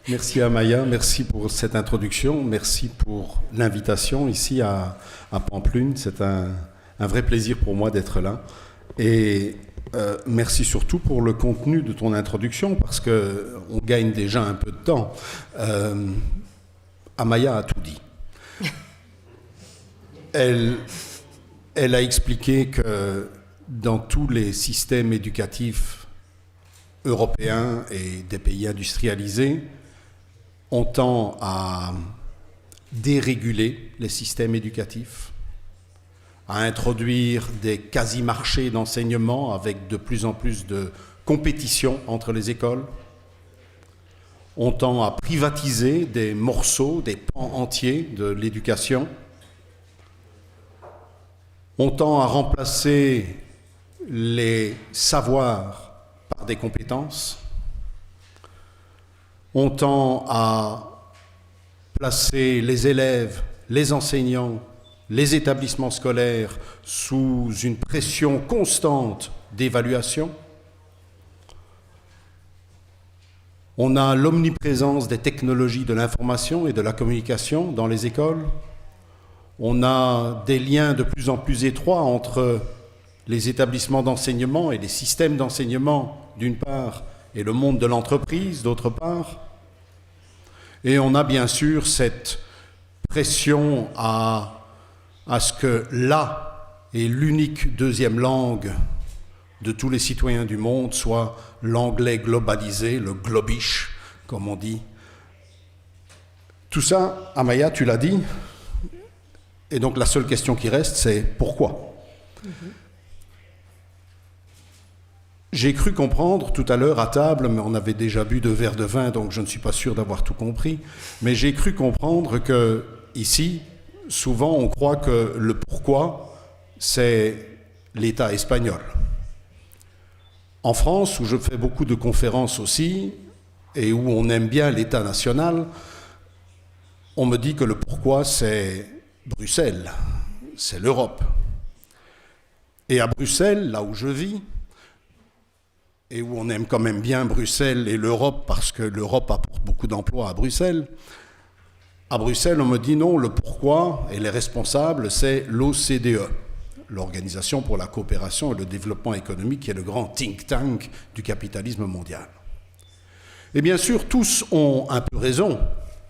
Merci Amaya, merci pour cette introduction, merci pour l'invitation ici à Pampelune. C'est un vrai plaisir pour moi d'être là. Et merci surtout pour le contenu de ton introduction, parce qu'on gagne déjà un peu de temps. Amaya a tout dit. Elle a expliqué que dans tous les systèmes éducatifs européens et des pays industrialisés, on tend à déréguler les systèmes éducatifs, à introduire des quasi-marchés d'enseignement avec de plus en plus de compétition entre les écoles. On tend à privatiser des morceaux, des pans entiers de l'éducation. On tend à remplacer les savoirs par des compétences. On tend à placer les élèves, les enseignants, les établissements scolaires sous une pression constante d'évaluation. On a l'omniprésence des technologies de l'information et de la communication dans les écoles. On a des liens de plus en plus étroits entre les établissements d'enseignement et les systèmes d'enseignement, d'une part, et le monde de l'entreprise, d'autre part. Et on a bien sûr cette pression à ce que la et l'unique deuxième langue de tous les citoyens du monde soit l'anglais globalisé, le globish, comme on dit. Tout ça, Amaya, tu l'as dit, et donc la seule question qui reste, c'est pourquoi ? J'ai cru comprendre tout à l'heure à table, mais on avait déjà bu 2 verres de vin, donc je ne suis pas sûr d'avoir tout compris, mais j'ai cru comprendre que ici, souvent on croit que le pourquoi, c'est l'État espagnol. En France, où je fais beaucoup de conférences aussi, et où on aime bien l'État national, on me dit que le pourquoi, c'est Bruxelles, c'est l'Europe. Et à Bruxelles, là où je vis, et où on aime quand même bien Bruxelles et l'Europe, parce que l'Europe apporte beaucoup d'emplois à Bruxelles, on me dit non, le pourquoi et les responsables, c'est l'OCDE, l'Organisation pour la coopération et le développement économique, qui est le grand think tank du capitalisme mondial. Et bien sûr, tous ont un peu raison.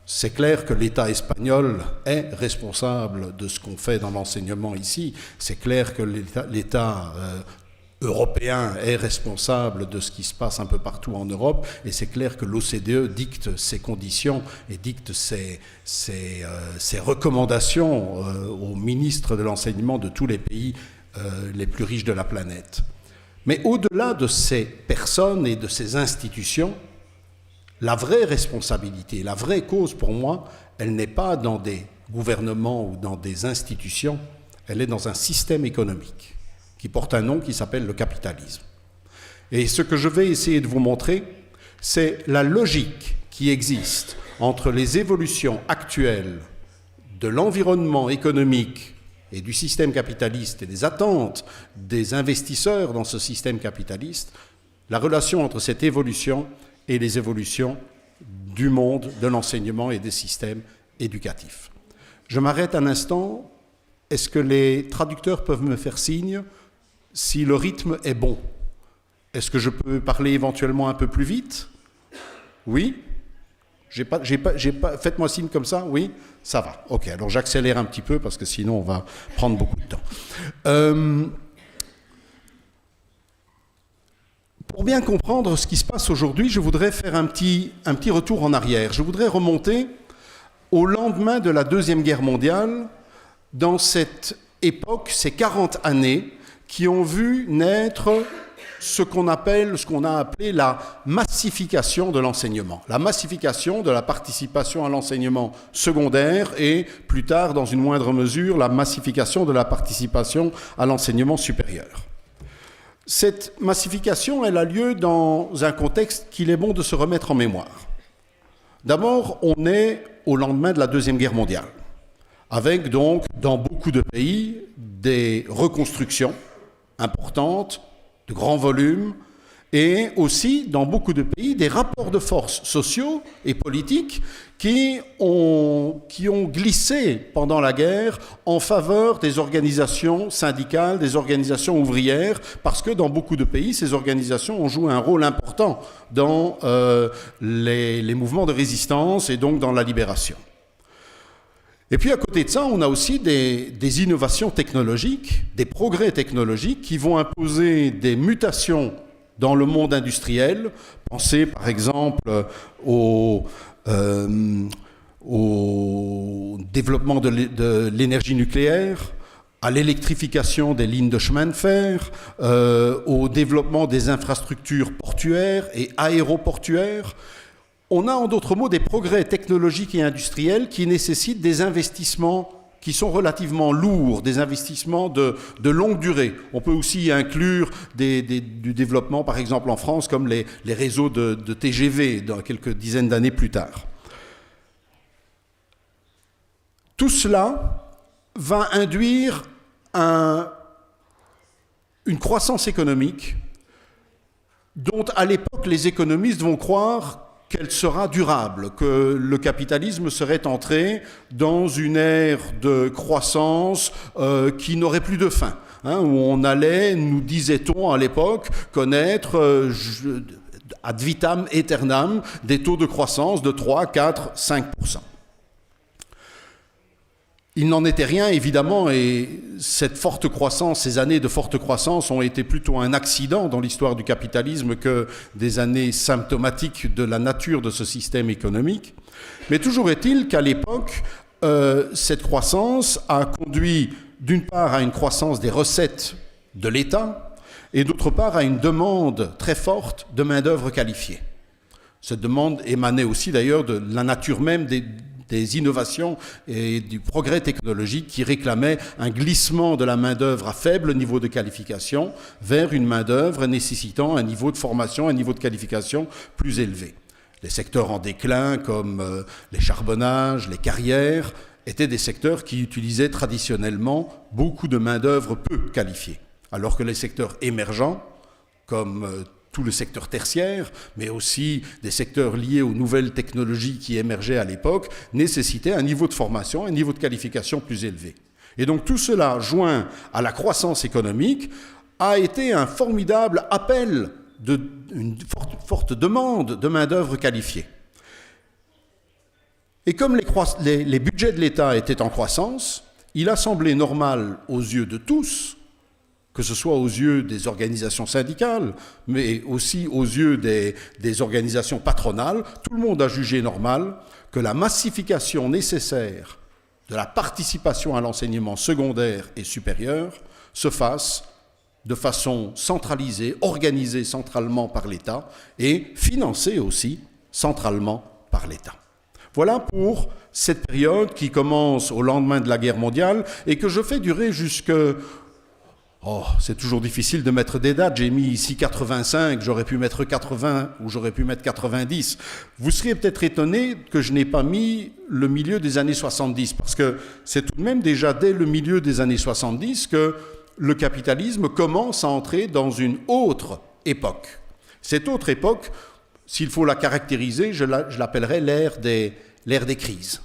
C'est clair que l'État espagnol est responsable de ce qu'on fait dans l'enseignement ici. C'est clair que l'État européen est responsable de ce qui se passe un peu partout en Europe, et c'est clair que l'OCDE dicte ses conditions et dicte ses recommandations aux ministres de l'enseignement de tous les pays les plus riches de la planète. Mais au-delà de ces personnes et de ces institutions, la vraie responsabilité, la vraie cause pour moi, elle n'est pas dans des gouvernements ou dans des institutions, elle est dans un système économique qui porte un nom qui s'appelle le capitalisme. Et ce que je vais essayer de vous montrer, c'est la logique qui existe entre les évolutions actuelles de l'environnement économique et du système capitaliste et des attentes des investisseurs dans ce système capitaliste, la relation entre cette évolution et les évolutions du monde de l'enseignement et des systèmes éducatifs. Je m'arrête un instant. Est-ce que les traducteurs peuvent me faire signe si le rythme est bon? Est-ce que je peux parler éventuellement un peu plus vite? Oui? Faites-moi signe comme ça? Oui? Ça va. Ok, alors j'accélère un petit peu parce que sinon on va prendre beaucoup de temps. Pour bien comprendre ce qui se passe aujourd'hui, je voudrais faire un petit retour en arrière. Je voudrais remonter au lendemain de la Deuxième Guerre mondiale, dans cette époque, ces 40 années, qui ont vu naître ce qu'on a appelé la massification de l'enseignement. La massification de la participation à l'enseignement secondaire et, plus tard, dans une moindre mesure, la massification de la participation à l'enseignement supérieur. Cette massification, elle a lieu dans un contexte qu'il est bon de se remettre en mémoire. D'abord, on est au lendemain de la Deuxième Guerre mondiale, avec donc, dans beaucoup de pays, des reconstructions importantes, de grands volumes, et aussi, dans beaucoup de pays, des rapports de force sociaux et politiques qui ont glissé pendant la guerre en faveur des organisations syndicales, des organisations ouvrières, parce que dans beaucoup de pays, ces organisations ont joué un rôle important dans les mouvements de résistance et donc dans la libération. Et puis à côté de ça, on a aussi des innovations technologiques, des progrès technologiques qui vont imposer des mutations dans le monde industriel. Pensez par exemple au développement de l'énergie nucléaire, à l'électrification des lignes de chemin de fer, au développement des infrastructures portuaires et aéroportuaires. On a en d'autres mots des progrès technologiques et industriels qui nécessitent des investissements qui sont relativement lourds, des investissements de longue durée. On peut aussi inclure du développement, par exemple en France, comme les réseaux de TGV dans quelques dizaines d'années plus tard. Tout cela va induire une croissance économique dont, à l'époque, les économistes vont croire qu'elle sera durable, que le capitalisme serait entré dans une ère de croissance qui n'aurait plus de fin, où on allait, nous disait-on à l'époque, connaître ad vitam aeternam des taux de croissance de 3, 4, 5%. Il n'en était rien, évidemment, et cette forte croissance, ces années de forte croissance ont été plutôt un accident dans l'histoire du capitalisme que des années symptomatiques de la nature de ce système économique. Mais toujours est-il qu'à l'époque, cette croissance a conduit d'une part à une croissance des recettes de l'État et d'autre part à une demande très forte de main-d'œuvre qualifiée. Cette demande émanait aussi d'ailleurs de la nature même des innovations et du progrès technologique qui réclamaient un glissement de la main-d'œuvre à faible niveau de qualification vers une main-d'œuvre nécessitant un niveau de formation, un niveau de qualification plus élevé. Les secteurs en déclin comme les charbonnages, les carrières, étaient des secteurs qui utilisaient traditionnellement beaucoup de main-d'œuvre peu qualifiée, alors que les secteurs émergents, comme tout le secteur tertiaire, mais aussi des secteurs liés aux nouvelles technologies qui émergeaient à l'époque, nécessitaient un niveau de formation, un niveau de qualification plus élevé. Et donc tout cela, joint à la croissance économique, a été un formidable appel, une forte demande de main-d'œuvre qualifiée. Et comme les budgets de l'État étaient en croissance, il a semblé normal aux yeux de tous, que ce soit aux yeux des organisations syndicales, mais aussi aux yeux des organisations patronales, tout le monde a jugé normal que la massification nécessaire de la participation à l'enseignement secondaire et supérieur se fasse de façon centralisée, organisée centralement par l'État et financée aussi centralement par l'État. Voilà pour cette période qui commence au lendemain de la guerre mondiale et que je fais durer jusque... Oh, c'est toujours difficile de mettre des dates. J'ai mis ici 85, j'aurais pu mettre 80 ou j'aurais pu mettre 90. Vous seriez peut-être étonné que je n'ai pas mis le milieu des années 70, parce que c'est tout de même déjà dès le milieu des années 70 que le capitalisme commence à entrer dans une autre époque. Cette autre époque, s'il faut la caractériser, je l'appellerais l'ère des crises.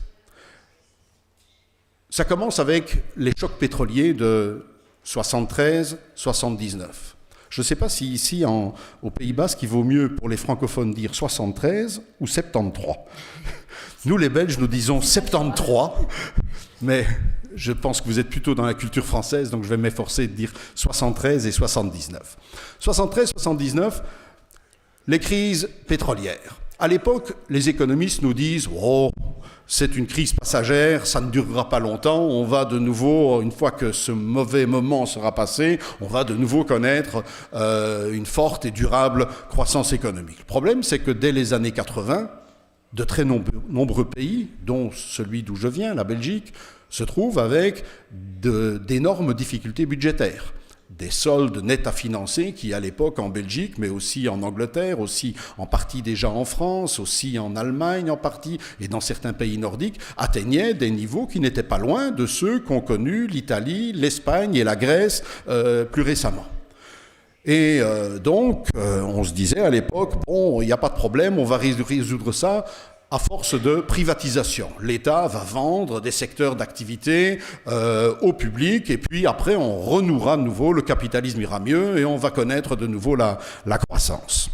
Ça commence avec les chocs pétroliers de 73, 79. Je ne sais pas si ici, au Pays Basque, il vaut mieux pour les francophones dire 73 ou 73. Nous, les Belges, nous disons 73, mais je pense que vous êtes plutôt dans la culture française, donc je vais m'efforcer de dire 73 et 79. 73, 79, les crises pétrolières. À l'époque, les économistes nous disent « Oh, c'est une crise passagère, ça ne durera pas longtemps, on va de nouveau, une fois que ce mauvais moment sera passé, on va de nouveau connaître une forte et durable croissance économique. » Le problème, c'est que dès les années 80, de très nombreux pays, dont celui d'où je viens, la Belgique, se trouvent avec d'énormes difficultés budgétaires. Des soldes nets à financer qui, à l'époque, en Belgique, mais aussi en Angleterre, aussi en partie déjà en France, aussi en Allemagne en partie, et dans certains pays nordiques, atteignaient des niveaux qui n'étaient pas loin de ceux qu'ont connus l'Italie, l'Espagne et la Grèce plus récemment. Et donc, on se disait à l'époque, bon, il n'y a pas de problème, on va résoudre ça à force de privatisation. L'État va vendre des secteurs d'activité au public, et puis après, on renouera de nouveau, le capitalisme ira mieux, et on va connaître de nouveau la croissance.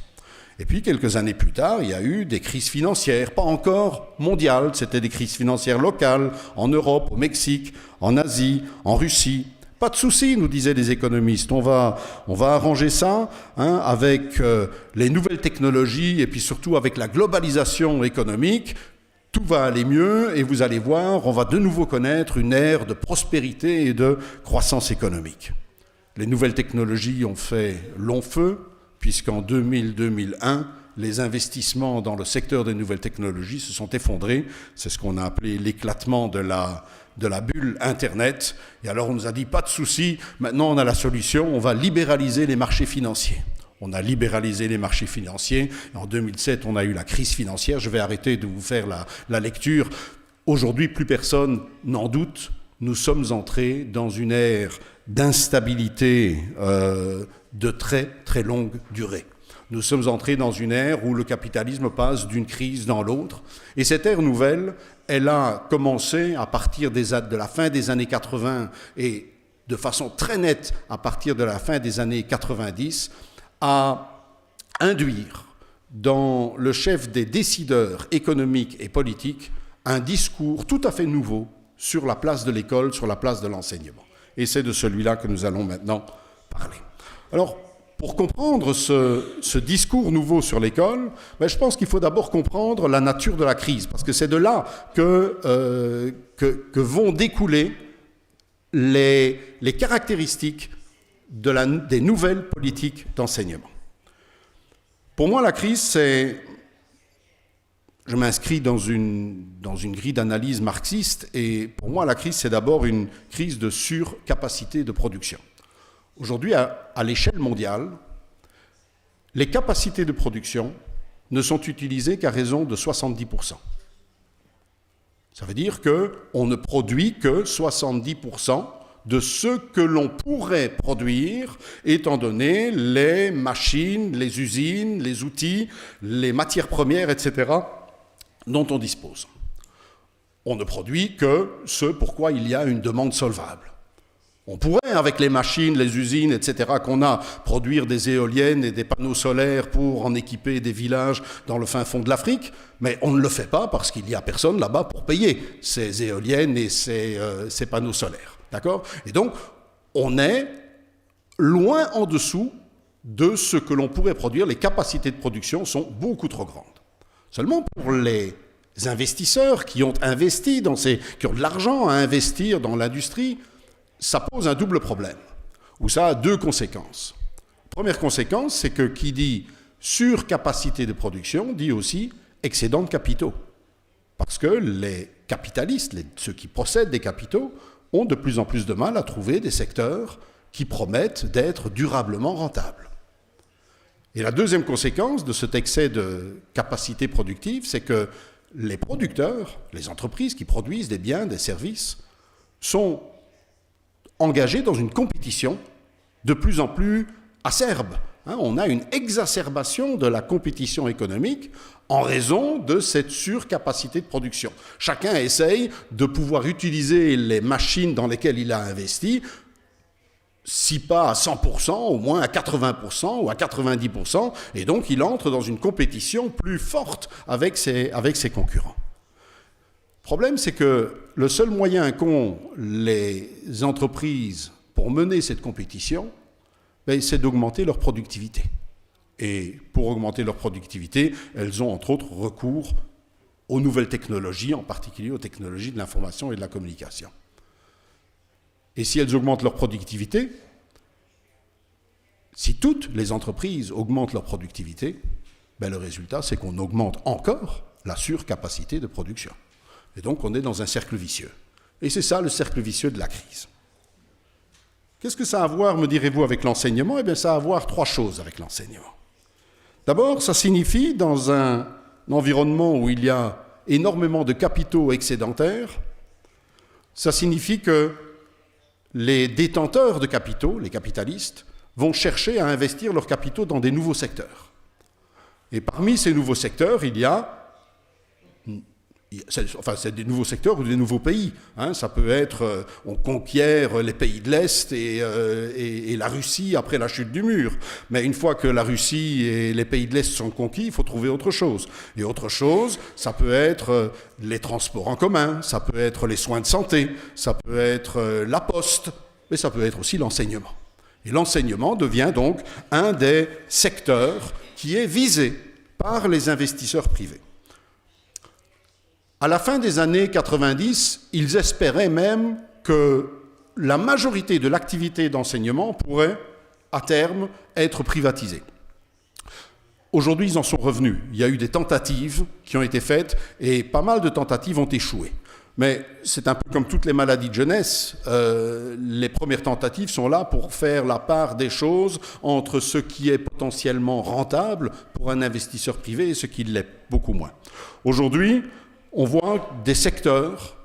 Et puis, quelques années plus tard, il y a eu des crises financières, pas encore mondiales, c'était des crises financières locales, en Europe, au Mexique, en Asie, en Russie. Pas de souci, nous disaient les économistes, on va arranger ça avec les nouvelles technologies et puis surtout avec la globalisation économique, tout va aller mieux et vous allez voir, on va de nouveau connaître une ère de prospérité et de croissance économique. Les nouvelles technologies ont fait long feu, puisqu'en 2000-2001, les investissements dans le secteur des nouvelles technologies se sont effondrés. C'est ce qu'on a appelé l'éclatement de la bulle Internet. Et alors on nous a dit, pas de souci, maintenant on a la solution, on va libéraliser les marchés financiers. On a libéralisé les marchés financiers. En 2007, on a eu la crise financière. Je vais arrêter de vous faire la lecture. Aujourd'hui, plus personne n'en doute. Nous sommes entrés dans une ère d'instabilité de très très longue durée. Nous sommes entrés dans une ère où le capitalisme passe d'une crise dans l'autre. Et cette ère nouvelle, elle a commencé à partir de la fin des années 80 et de façon très nette à partir de la fin des années 90 à induire dans le chef des décideurs économiques et politiques un discours tout à fait nouveau sur la place de l'école, sur la place de l'enseignement. Et c'est de celui-là que nous allons maintenant parler. Alors, pour comprendre ce discours nouveau sur l'école, je pense qu'il faut d'abord comprendre la nature de la crise, parce que c'est de là que vont découler les caractéristiques des nouvelles politiques d'enseignement. Pour moi, la crise, je m'inscris dans une grille d'analyse marxiste, et pour moi, la crise, c'est d'abord une crise de surcapacité de production. Aujourd'hui, à l'échelle mondiale, les capacités de production ne sont utilisées qu'à raison de 70%. Ça veut dire qu'on ne produit que 70% de ce que l'on pourrait produire, étant donné les machines, les usines, les outils, les matières premières, etc., dont on dispose. On ne produit que ce pourquoi il y a une demande solvable. On pourrait, avec les machines, les usines, etc., qu'on a, produire des éoliennes et des panneaux solaires pour en équiper des villages dans le fin fond de l'Afrique, mais on ne le fait pas parce qu'il n'y a personne là-bas pour payer ces éoliennes et ces panneaux solaires. D'accord ? Et donc, on est loin en dessous de ce que l'on pourrait produire. Les capacités de production sont beaucoup trop grandes. Seulement pour les investisseurs qui ont investi qui ont de l'argent à investir dans l'industrie, ça pose un double problème, ou ça a deux conséquences. Première conséquence, c'est que qui dit surcapacité de production dit aussi excédent de capitaux. Parce que les capitalistes, ceux qui possèdent des capitaux, ont de plus en plus de mal à trouver des secteurs qui promettent d'être durablement rentables. Et la deuxième conséquence de cet excès de capacité productive, c'est que les producteurs, les entreprises qui produisent des biens, des services, sont engagés dans une compétition de plus en plus acerbe. On a une exacerbation de la compétition économique en raison de cette surcapacité de production. Chacun essaye de pouvoir utiliser les machines dans lesquelles il a investi, si pas à 100%, au moins à 80% ou à 90%, et donc il entre dans une compétition plus forte avec ses concurrents. Le problème, c'est que le seul moyen qu'ont les entreprises pour mener cette compétition, c'est d'augmenter leur productivité. Et pour augmenter leur productivité, elles ont entre autres recours aux nouvelles technologies, en particulier aux technologies de l'information et de la communication. Et si elles augmentent leur productivité, si toutes les entreprises augmentent leur productivité, le résultat, c'est qu'on augmente encore la surcapacité de production. Et donc, on est dans un cercle vicieux. Et c'est ça, le cercle vicieux de la crise. Qu'est-ce que ça a à voir, me direz-vous, avec l'enseignement ? Eh bien, ça a à voir trois choses avec l'enseignement. D'abord, ça signifie, dans un environnement où il y a énormément de capitaux excédentaires, ça signifie que les détenteurs de capitaux, les capitalistes, vont chercher à investir leurs capitaux dans des nouveaux secteurs. Et parmi ces nouveaux secteurs, c'est des nouveaux secteurs ou des nouveaux pays. Hein. Ça peut être, on conquiert les pays de l'Est et la Russie après la chute du mur. Mais une fois que la Russie et les pays de l'Est sont conquis, il faut trouver autre chose. Et autre chose, ça peut être les transports en commun, ça peut être les soins de santé, ça peut être la poste, mais ça peut être aussi l'enseignement. Et l'enseignement devient donc un des secteurs qui est visé par les investisseurs privés. À la fin des années 90, ils espéraient même que la majorité de l'activité d'enseignement pourrait, à terme, être privatisée. Aujourd'hui, ils en sont revenus. Il y a eu des tentatives qui ont été faites et pas mal de tentatives ont échoué. Mais c'est un peu comme toutes les maladies de jeunesse. Les premières tentatives sont là pour faire la part des choses entre ce qui est potentiellement rentable pour un investisseur privé et ce qui l'est beaucoup moins. Aujourd'hui, on voit des secteurs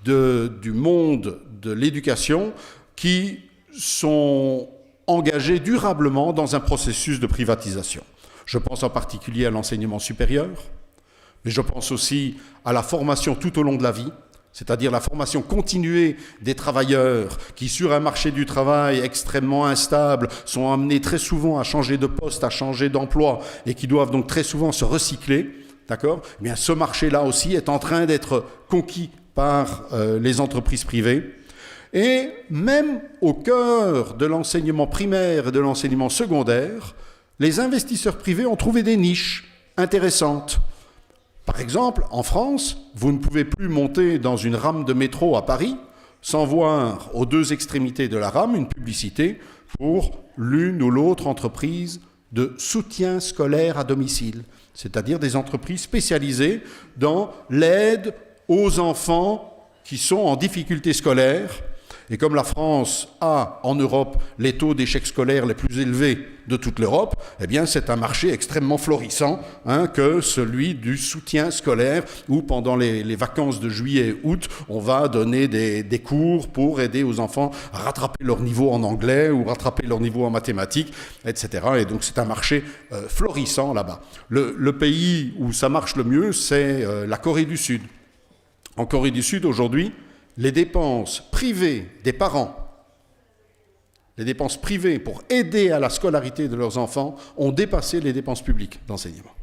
du monde de l'éducation qui sont engagés durablement dans un processus de privatisation. Je pense en particulier à l'enseignement supérieur, mais je pense aussi à la formation tout au long de la vie, c'est-à-dire la formation continuée des travailleurs qui, sur un marché du travail extrêmement instable, sont amenés très souvent à changer de poste, à changer d'emploi et qui doivent donc très souvent se recycler. D'accord ? Eh bien, ce marché-là aussi est en train d'être conquis par les entreprises privées. Et même au cœur de l'enseignement primaire et de l'enseignement secondaire, les investisseurs privés ont trouvé des niches intéressantes. Par exemple, en France, vous ne pouvez plus monter dans une rame de métro à Paris sans voir aux deux extrémités de la rame une publicité pour l'une ou l'autre entreprise de soutien scolaire à domicile, c'est-à-dire des entreprises spécialisées dans l'aide aux enfants qui sont en difficulté scolaire. Et comme la France a, en Europe, les taux d'échec scolaire les plus élevés de toute l'Europe, eh bien, c'est un marché extrêmement florissant que celui du soutien scolaire, où pendant les vacances de juillet et août, on va donner des cours pour aider aux enfants à rattraper leur niveau en anglais ou rattraper leur niveau en mathématiques, etc. Et donc, c'est un marché florissant là-bas. Le pays où ça marche le mieux, c'est la Corée du Sud. En Corée du Sud, aujourd'hui, les dépenses privées des parents, les dépenses privées pour aider à la scolarité de leurs enfants ont dépassé les dépenses publiques d'enseignement.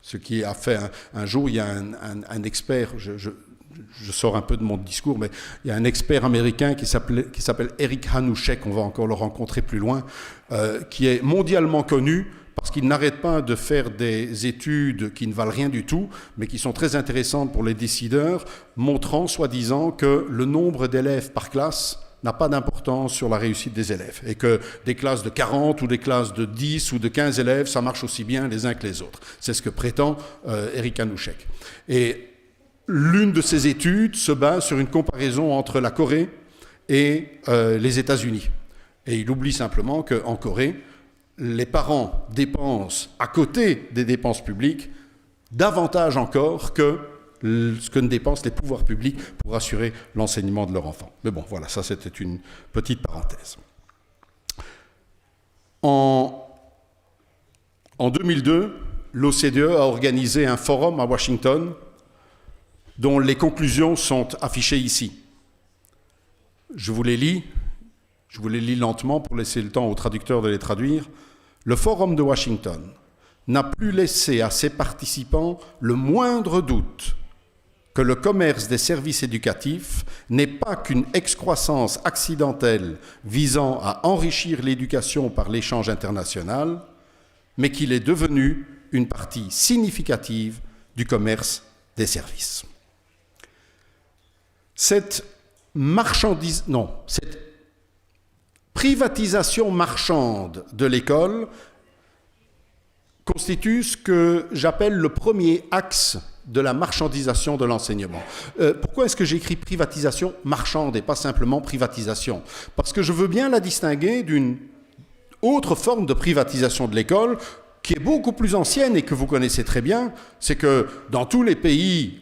Ce qui a fait un jour, il y a un expert, je sors un peu de mon discours, mais il y a un expert américain qui s'appelle Eric Hanushek, on va encore le rencontrer plus loin, qui est mondialement connu parce qu'il n'arrête pas de faire des études qui ne valent rien du tout, mais qui sont très intéressantes pour les décideurs, montrant, soi-disant, que le nombre d'élèves par classe n'a pas d'importance sur la réussite des élèves, et que des classes de 40 ou des classes de 10 ou de 15 élèves, ça marche aussi bien les uns que les autres. C'est ce que prétend Eric Hanushek. Et l'une de ces études se base sur une comparaison entre la Corée et les États-Unis. Et il oublie simplement qu'en Corée, les parents dépensent, à côté des dépenses publiques, davantage encore que ce que ne dépensent les pouvoirs publics pour assurer l'enseignement de leurs enfants. Mais bon, voilà, ça c'était une petite parenthèse. En 2002, l'OCDE a organisé un forum à Washington dont les conclusions sont affichées ici. Je vous les lis lentement pour laisser le temps aux traducteurs de les traduire. Le Forum de Washington n'a plus laissé à ses participants le moindre doute que le commerce des services éducatifs n'est pas qu'une excroissance accidentelle visant à enrichir l'éducation par l'échange international, mais qu'il est devenu une partie significative du commerce des services. Cette privatisation marchande de l'école constitue ce que j'appelle le premier axe de la marchandisation de l'enseignement. Pourquoi est-ce que j'écris privatisation marchande et pas simplement privatisation ? Parce que je veux bien la distinguer d'une autre forme de privatisation de l'école qui est beaucoup plus ancienne et que vous connaissez très bien, c'est que dans tous les pays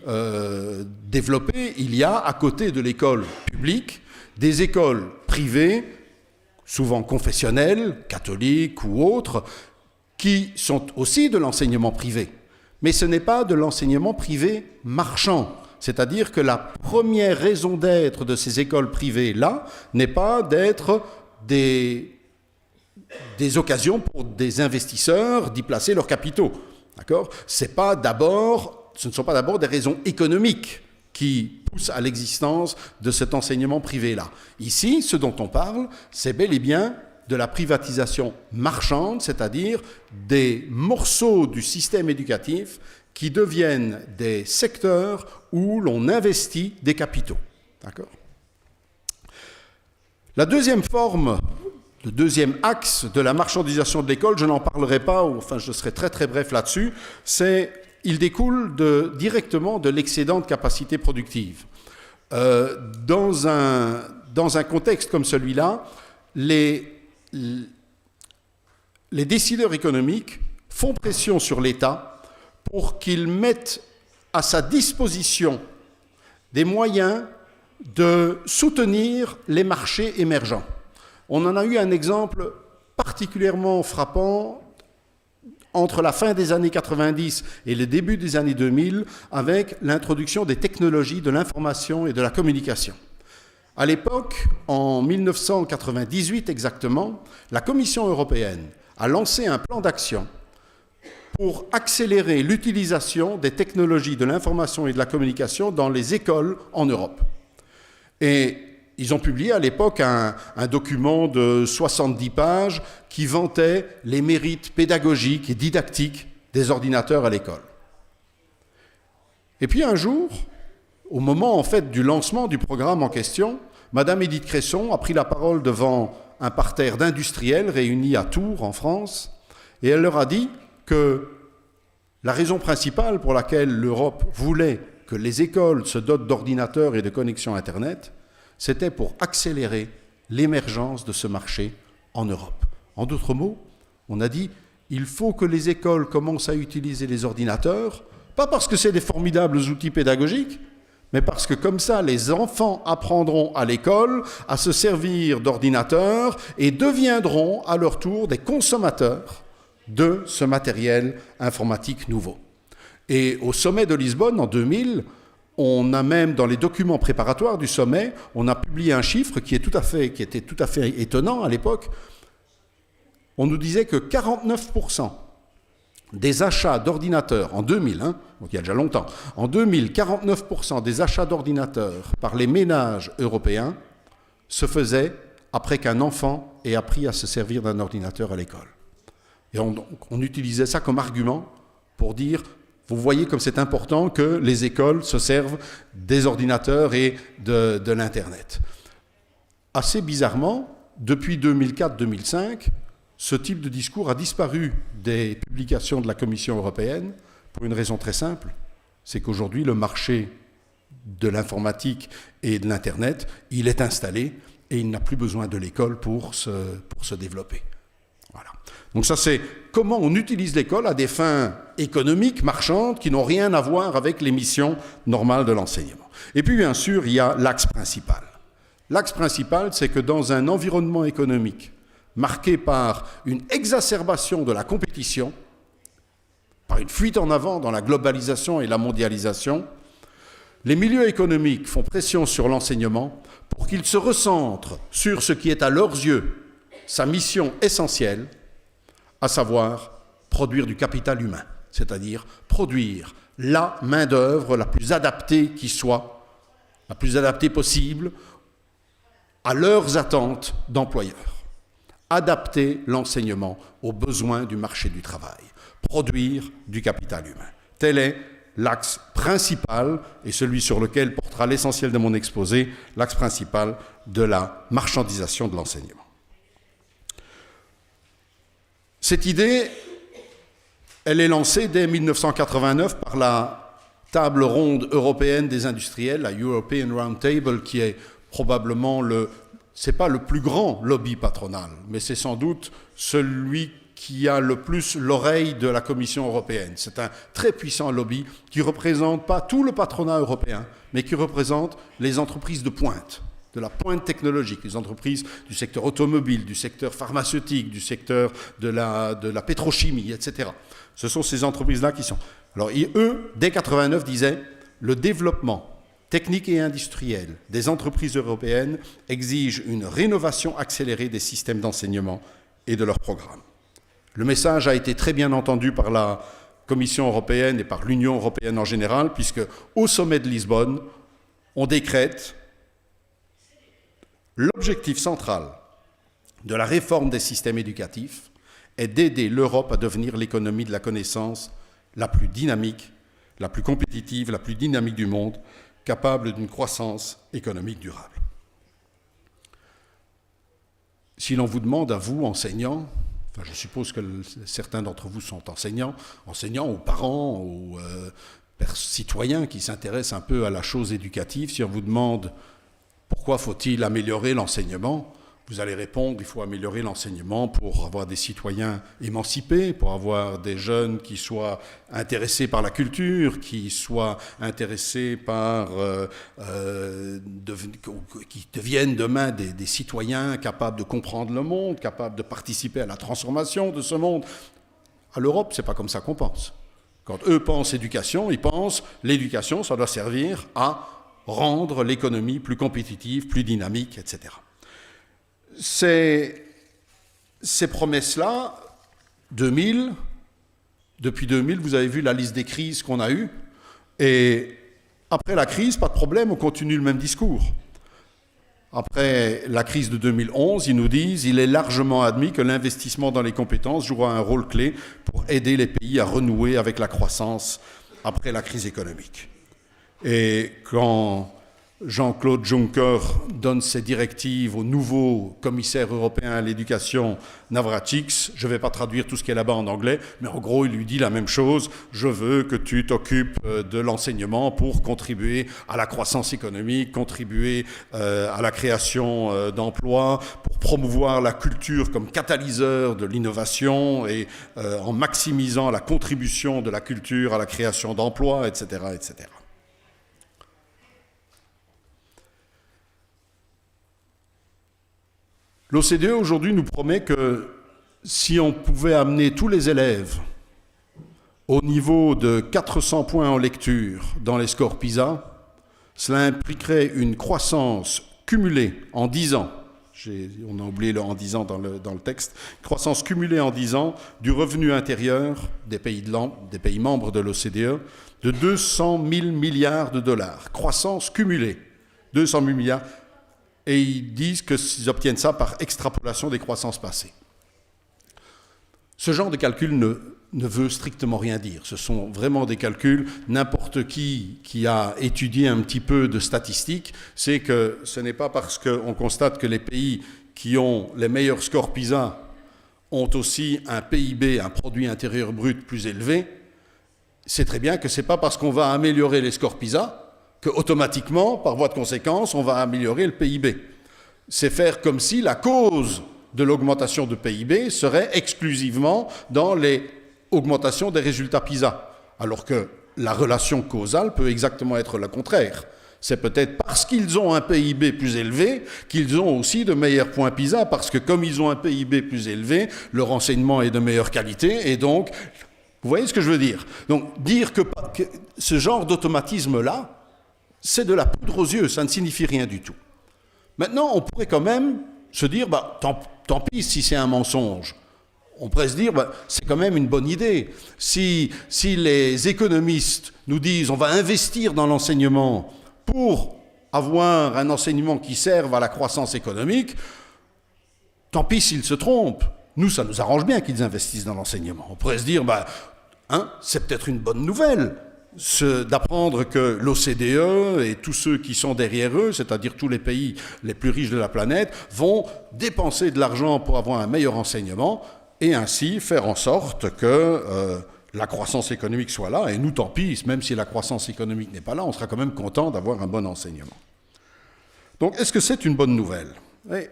développés, il y a à côté de l'école publique des écoles privées souvent confessionnelles, catholiques ou autres, qui sont aussi de l'enseignement privé. Mais ce n'est pas de l'enseignement privé marchand. C'est-à-dire que la première raison d'être de ces écoles privées-là n'est pas d'être des occasions pour des investisseurs d'y placer leurs capitaux. D'accord ? Ce ne sont pas d'abord des raisons économiques qui poussent à l'existence de cet enseignement privé-là. Ici, ce dont on parle, c'est bel et bien de la privatisation marchande, c'est-à-dire des morceaux du système éducatif qui deviennent des secteurs où l'on investit des capitaux. D'accord ? La deuxième forme, le deuxième axe de la marchandisation de l'école, je n'en parlerai pas, enfin je serai très très bref là-dessus, il découle directement de l'excédent de capacité productive. Dans un contexte comme celui-là, les décideurs économiques font pression sur l'État pour qu'il mette à sa disposition des moyens de soutenir les marchés émergents. On en a eu un exemple particulièrement frappant entre la fin des années 90 et le début des années 2000 avec l'introduction des technologies de l'information et de la communication. À l'époque, en 1998 exactement, la Commission européenne a lancé un plan d'action pour accélérer l'utilisation des technologies de l'information et de la communication dans les écoles en Europe. Et ils ont publié à l'époque un document de 70 pages qui vantait les mérites pédagogiques et didactiques des ordinateurs à l'école. Et puis un jour, au moment en fait du lancement du programme en question, Madame Édith Cresson a pris la parole devant un parterre d'industriels réunis à Tours, en France, et elle leur a dit que la raison principale pour laquelle l'Europe voulait que les écoles se dotent d'ordinateurs et de connexions Internet, c'était pour accélérer l'émergence de ce marché en Europe. En d'autres mots, on a dit il faut que les écoles commencent à utiliser les ordinateurs, pas parce que c'est des formidables outils pédagogiques, mais parce que comme ça, les enfants apprendront à l'école à se servir d'ordinateurs et deviendront à leur tour des consommateurs de ce matériel informatique nouveau. Et au sommet de Lisbonne, en 2000, on a même, dans les documents préparatoires du sommet, on a publié un chiffre qui était tout à fait étonnant à l'époque. On nous disait que 49% des achats d'ordinateurs en 2000, donc il y a déjà longtemps, en 2000, 49% des achats d'ordinateurs par les ménages européens se faisaient après qu'un enfant ait appris à se servir d'un ordinateur à l'école. Et on utilisait ça comme argument pour dire, vous voyez comme c'est important que les écoles se servent des ordinateurs et de l'Internet. Assez bizarrement, depuis 2004-2005, ce type de discours a disparu des publications de la Commission européenne pour une raison très simple, c'est qu'aujourd'hui, le marché de l'informatique et de l'Internet, il est installé et il n'a plus besoin de l'école pour se développer. Voilà. Donc ça, c'est comment on utilise l'école à des fins économiques, marchandes, qui n'ont rien à voir avec les missions normales de l'enseignement. Et puis, bien sûr, il y a l'axe principal. L'axe principal, c'est que dans un environnement économique marqué par une exacerbation de la compétition, par une fuite en avant dans la globalisation et la mondialisation, les milieux économiques font pression sur l'enseignement pour qu'il se recentre sur ce qui est à leurs yeux sa mission essentielle, à savoir produire du capital humain, c'est-à-dire produire la main-d'œuvre la plus adaptée qui soit, la plus adaptée possible à leurs attentes d'employeurs. Adapter l'enseignement aux besoins du marché du travail, produire du capital humain. Tel est l'axe principal, et celui sur lequel portera l'essentiel de mon exposé, l'axe principal de la marchandisation de l'enseignement. Cette idée, elle est lancée dès 1989 par la table ronde européenne des industriels, la European Round Table, qui est probablement c'est pas le plus grand lobby patronal, mais c'est sans doute celui qui a le plus l'oreille de la Commission européenne. C'est un très puissant lobby qui ne représente pas tout le patronat européen, mais qui représente les entreprises de pointe de la pointe technologique, les entreprises du secteur automobile, du secteur pharmaceutique, du secteur de la pétrochimie, etc. Ce sont ces entreprises-là qui sont... Alors, eux, dès 89, disaient le développement technique et industriel des entreprises européennes exige une rénovation accélérée des systèmes d'enseignement et de leurs programmes. Le message a été très bien entendu par la Commission européenne et par l'Union européenne en général, puisque au sommet de Lisbonne, on décrète l'objectif central de la réforme des systèmes éducatifs est d'aider l'Europe à devenir l'économie de la connaissance la plus dynamique, la plus compétitive, la plus dynamique du monde, capable d'une croissance économique durable. Si l'on vous demande à vous, enseignants, enfin je suppose que certains d'entre vous sont enseignants ou parents ou citoyens qui s'intéressent un peu à la chose éducative, si on vous demande pourquoi faut-il améliorer l'enseignement, vous allez répondre, il faut améliorer l'enseignement pour avoir des citoyens émancipés, pour avoir des jeunes qui soient intéressés par la culture, qui soient intéressés par... qui deviennent demain des citoyens capables de comprendre le monde, capables de participer à la transformation de ce monde. À l'Europe, c'est pas comme ça qu'on pense. Quand eux pensent éducation, ils pensent l'éducation, ça doit servir à rendre l'économie plus compétitive, plus dynamique, etc. Ces promesses-là, depuis 2000, vous avez vu la liste des crises qu'on a eues, et après la crise, pas de problème, on continue le même discours. Après la crise de 2011, ils nous disent il est largement admis que l'investissement dans les compétences jouera un rôle clé pour aider les pays à renouer avec la croissance après la crise économique. Et quand Jean-Claude Juncker donne ses directives au nouveau commissaire européen à l'éducation, Navracsics, je ne vais pas traduire tout ce qui est là-bas en anglais, mais en gros, il lui dit la même chose. Je veux que tu t'occupes de l'enseignement pour contribuer à la croissance économique, contribuer à la création d'emplois, pour promouvoir la culture comme catalyseur de l'innovation et en maximisant la contribution de la culture à la création d'emplois, etc., etc. L'OCDE aujourd'hui nous promet que si on pouvait amener tous les élèves au niveau de 400 points en lecture dans les scores PISA, cela impliquerait une croissance cumulée en 10 ans, on a oublié le en 10 ans dans le texte, croissance cumulée en 10 ans du revenu intérieur des pays membres de l'OCDE de 200 000 milliards de dollars. Croissance cumulée, 200 000 milliards. Et ils disent qu'ils obtiennent ça par extrapolation des croissances passées. Ce genre de calcul ne veut strictement rien dire. Ce sont vraiment des calculs. N'importe qui a étudié un petit peu de statistiques sait que ce n'est pas parce qu'on constate que les pays qui ont les meilleurs scores PISA ont aussi un PIB, un produit intérieur brut plus élevé. C'est très bien que ce n'est pas parce qu'on va améliorer les scores PISA qu'automatiquement, par voie de conséquence, on va améliorer le PIB. C'est faire comme si la cause de l'augmentation de PIB serait exclusivement dans les augmentations des résultats PISA, alors que la relation causale peut exactement être le contraire. C'est peut-être parce qu'ils ont un PIB plus élevé qu'ils ont aussi de meilleurs points PISA, parce que comme ils ont un PIB plus élevé, leur enseignement est de meilleure qualité, et donc, vous voyez ce que je veux dire? Donc, dire que ce genre d'automatisme-là, c'est de la poudre aux yeux, ça ne signifie rien du tout. Maintenant, on pourrait quand même se dire, tant pis si c'est un mensonge. On pourrait se dire, c'est quand même une bonne idée. Si les économistes nous disent, on va investir dans l'enseignement pour avoir un enseignement qui serve à la croissance économique, tant pis s'ils se trompent. Nous, ça nous arrange bien qu'ils investissent dans l'enseignement. On pourrait se dire, c'est peut-être une bonne nouvelle d'apprendre que l'OCDE et tous ceux qui sont derrière eux, c'est-à-dire tous les pays les plus riches de la planète, vont dépenser de l'argent pour avoir un meilleur enseignement et ainsi faire en sorte que la croissance économique soit là. Et nous, tant pis, même si la croissance économique n'est pas là, on sera quand même content d'avoir un bon enseignement. Donc, est-ce que c'est une bonne nouvelle? Le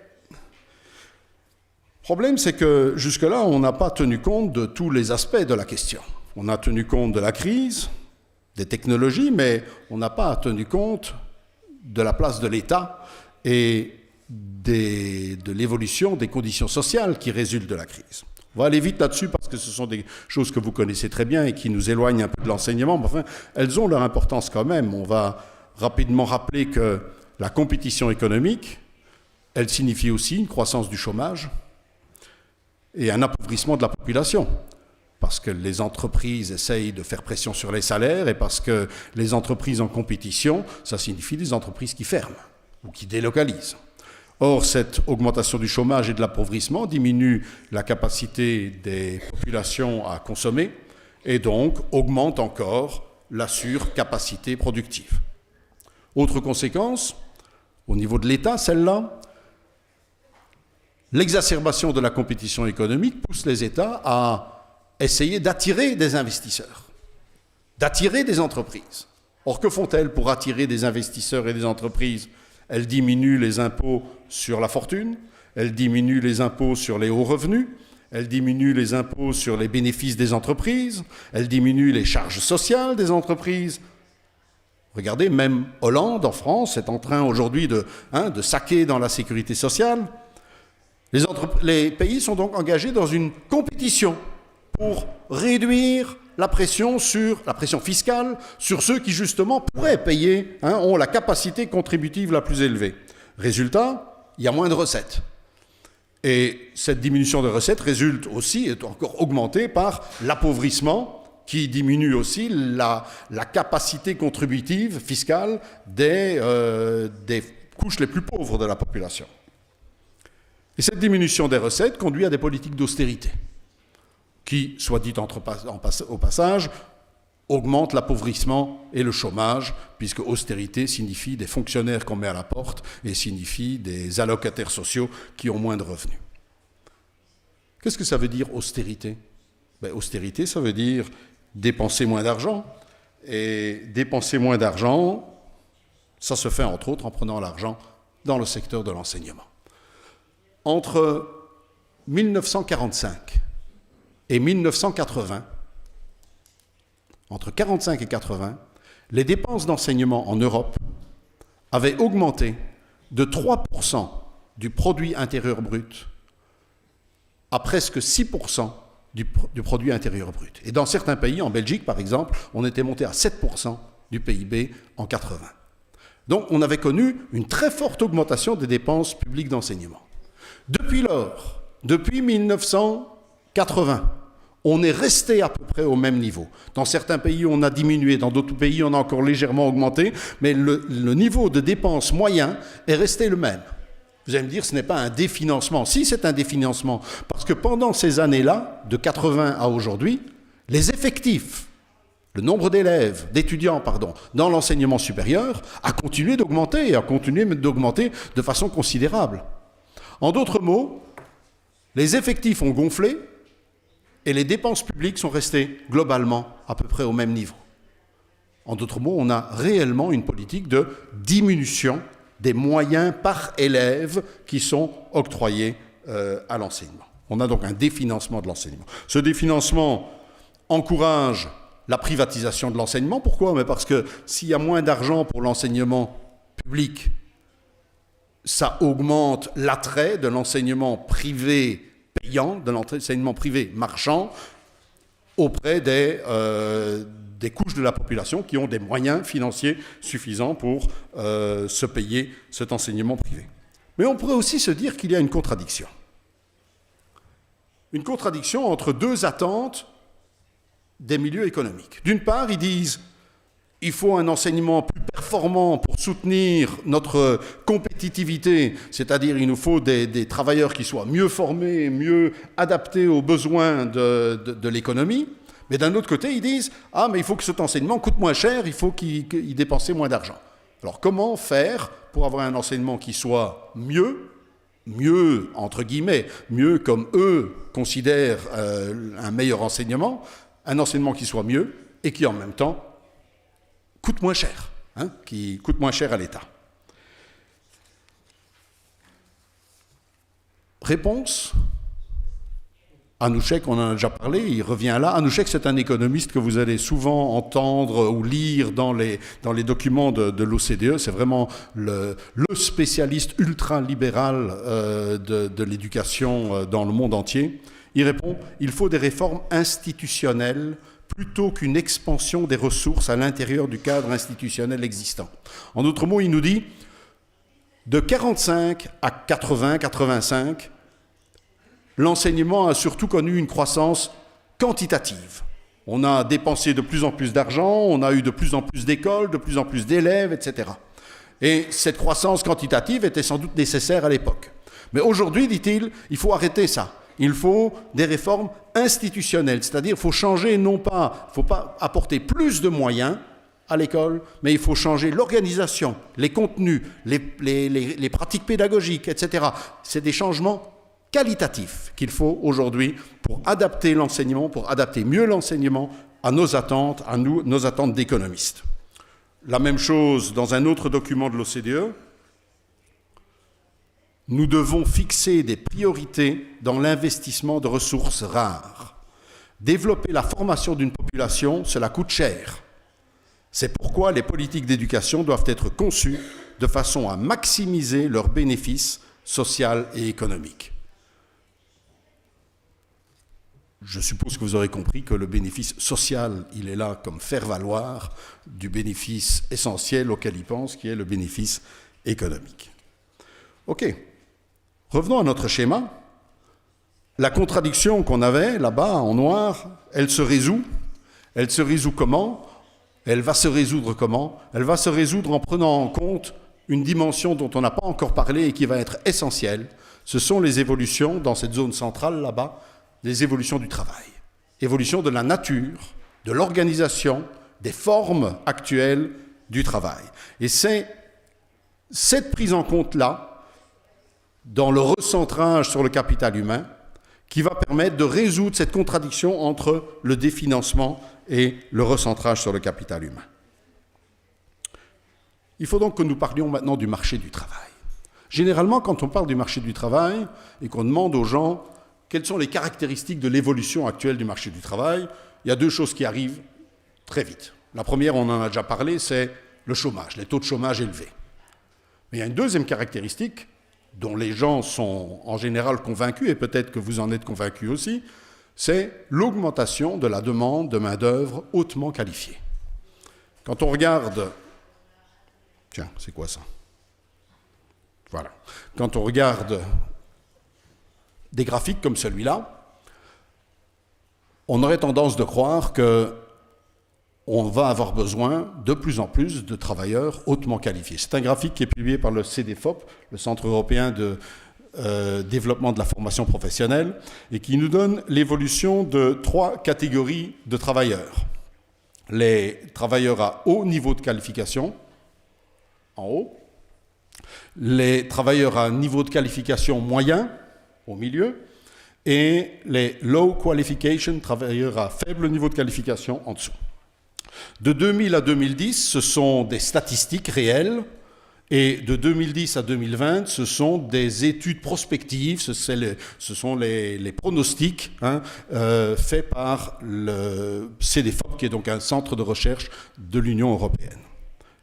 problème, c'est que jusque-là, on n'a pas tenu compte de tous les aspects de la question. On a tenu compte de la crise, des technologies, mais on n'a pas tenu compte de la place de l'État et de l'évolution des conditions sociales qui résultent de la crise. On va aller vite là-dessus parce que ce sont des choses que vous connaissez très bien et qui nous éloignent un peu de l'enseignement, mais enfin, elles ont leur importance quand même. On va rapidement rappeler que la compétition économique, elle signifie aussi une croissance du chômage et un appauvrissement de la population. Parce que les entreprises essayent de faire pression sur les salaires et parce que les entreprises en compétition, ça signifie des entreprises qui ferment ou qui délocalisent. Or, cette augmentation du chômage et de l'appauvrissement diminue la capacité des populations à consommer et donc augmente encore la surcapacité productive. Autre conséquence, au niveau de l'État, celle-là, l'exacerbation de la compétition économique pousse les États à essayer d'attirer des investisseurs, d'attirer des entreprises. Or, que font-elles pour attirer des investisseurs et des entreprises ? Elles diminuent les impôts sur la fortune, elles diminuent les impôts sur les hauts revenus, elles diminuent les impôts sur les bénéfices des entreprises, elles diminuent les charges sociales des entreprises. Regardez, même Hollande, en France, est en train aujourd'hui de saquer dans la sécurité sociale. Les pays sont donc engagés dans une compétition pour réduire la pression fiscale sur ceux qui, justement, pourraient payer, ont la capacité contributive la plus élevée. Résultat, il y a moins de recettes. Et cette diminution de recettes résulte aussi, est encore augmentée par l'appauvrissement qui diminue aussi la capacité contributive fiscale des couches les plus pauvres de la population. Et cette diminution des recettes conduit à des politiques d'austérité qui, soit dit au passage, augmente l'appauvrissement et le chômage, puisque austérité signifie des fonctionnaires qu'on met à la porte et signifie des allocataires sociaux qui ont moins de revenus. Qu'est-ce que ça veut dire austérité ? Austérité, ça veut dire dépenser moins d'argent. Et dépenser moins d'argent, ça se fait entre autres en prenant l'argent dans le secteur de l'enseignement. Entre 1945 et 1980, entre 1945 et 1980, les dépenses d'enseignement en Europe avaient augmenté de 3% du produit intérieur brut à presque 6% du produit intérieur brut. Et dans certains pays, en Belgique par exemple, on était monté à 7% du PIB en 1980. Donc on avait connu une très forte augmentation des dépenses publiques d'enseignement. Depuis lors, depuis 1980, on est resté à peu près au même niveau. Dans certains pays, on a diminué, dans d'autres pays, on a encore légèrement augmenté, mais le niveau de dépenses moyen est resté le même. Vous allez me dire, ce n'est pas un définancement. Si, c'est un définancement, parce que pendant ces années-là, de 80 à aujourd'hui, les effectifs, le nombre d'élèves, d'étudiants, dans l'enseignement supérieur a continué d'augmenter, et a continué d'augmenter de façon considérable. En d'autres mots, les effectifs ont gonflé et les dépenses publiques sont restées globalement à peu près au même niveau. En d'autres mots, on a réellement une politique de diminution des moyens par élève qui sont octroyés à l'enseignement. On a donc un définancement de l'enseignement. Ce définancement encourage la privatisation de l'enseignement. Pourquoi ? Parce que s'il y a moins d'argent pour l'enseignement public, ça augmente l'attrait de l'enseignement privé payant, de l'enseignement privé marchand, auprès des couches de la population qui ont des moyens financiers suffisants pour se payer cet enseignement privé. Mais on pourrait aussi se dire qu'il y a une contradiction. Une contradiction entre deux attentes des milieux économiques. D'une part, ils disent il faut un enseignement plus performant pour soutenir notre compétitivité, c'est-à-dire il nous faut des travailleurs qui soient mieux formés, mieux adaptés aux besoins de l'économie. Mais d'un autre côté, ils disent mais il faut que cet enseignement coûte moins cher, il faut qu'il dépense moins d'argent. Alors comment faire pour avoir un enseignement qui soit mieux, entre guillemets, mieux comme eux considèrent un meilleur enseignement, un enseignement qui soit mieux et qui en même temps coûte moins cher, qui coûte moins cher à l'État. Réponse, Anouchek, on en a déjà parlé, il revient là. Anouchek, c'est un économiste que vous allez souvent entendre ou lire dans les documents de l'OCDE. C'est vraiment le spécialiste ultra-libéral de l'éducation dans le monde entier. Il répond « Il faut des réformes institutionnelles plutôt qu'une expansion des ressources à l'intérieur du cadre institutionnel existant. » En d'autres mots, il nous dit « De 45 à 80, 85, l'enseignement a surtout connu une croissance quantitative. On a dépensé de plus en plus d'argent, on a eu de plus en plus d'écoles, de plus en plus d'élèves, etc. Et cette croissance quantitative était sans doute nécessaire à l'époque. Mais aujourd'hui, dit-il, il faut arrêter ça. Il faut des réformes institutionnelles, c'est-à-dire il faut changer, non pas, il ne faut pas apporter plus de moyens à l'école, mais il faut changer l'organisation, les contenus, les pratiques pédagogiques, etc. C'est des changements qualitatif qu'il faut aujourd'hui pour adapter l'enseignement, pour adapter mieux l'enseignement à nos attentes, nos attentes d'économistes. La même chose dans un autre document de l'OCDE. Nous devons fixer des priorités dans l'investissement de ressources rares. Développer la formation d'une population, cela coûte cher. C'est pourquoi les politiques d'éducation doivent être conçues de façon à maximiser leurs bénéfices sociaux et économiques. Je suppose que vous aurez compris que le bénéfice social, il est là comme faire-valoir du bénéfice essentiel auquel il pense, qui est le bénéfice économique. OK. Revenons à notre schéma. La contradiction qu'on avait là-bas en noir, elle se résout. Elle se résout comment ? Elle va se résoudre comment ? Elle va se résoudre en prenant en compte une dimension dont on n'a pas encore parlé et qui va être essentielle. Ce sont les évolutions dans cette zone centrale là-bas, les évolutions du travail, évolution de la nature, de l'organisation, des formes actuelles du travail. Et c'est cette prise en compte-là, dans le recentrage sur le capital humain, qui va permettre de résoudre cette contradiction entre le définancement et le recentrage sur le capital humain. Il faut donc que nous parlions maintenant du marché du travail. Généralement, quand on parle du marché du travail et qu'on demande aux gens quelles sont les caractéristiques de l'évolution actuelle du marché du travail, il y a deux choses qui arrivent très vite. La première, on en a déjà parlé, c'est le chômage, les taux de chômage élevés. Mais il y a une deuxième caractéristique dont les gens sont en général convaincus, et peut-être que vous en êtes convaincus aussi, c'est l'augmentation de la demande de main-d'œuvre hautement qualifiée. Quand on regarde... Tiens, c'est quoi ça ? Voilà. Quand on regarde des graphiques comme celui-là, on aurait tendance de croire qu'on va avoir besoin de plus en plus de travailleurs hautement qualifiés. C'est un graphique qui est publié par le CDFOP, le Centre européen de développement de la formation professionnelle, et qui nous donne l'évolution de 3 catégories de travailleurs. Les travailleurs à haut niveau de qualification, en haut, les travailleurs à un niveau de qualification moyen, au milieu, et les low qualification, travailleurs à faible niveau de qualification, en dessous. De 2000 à 2010, ce sont des statistiques réelles, et de 2010 à 2020, ce sont des études prospectives, ce sont les pronostics faits par le CDFOP, qui est donc un centre de recherche de l'Union européenne.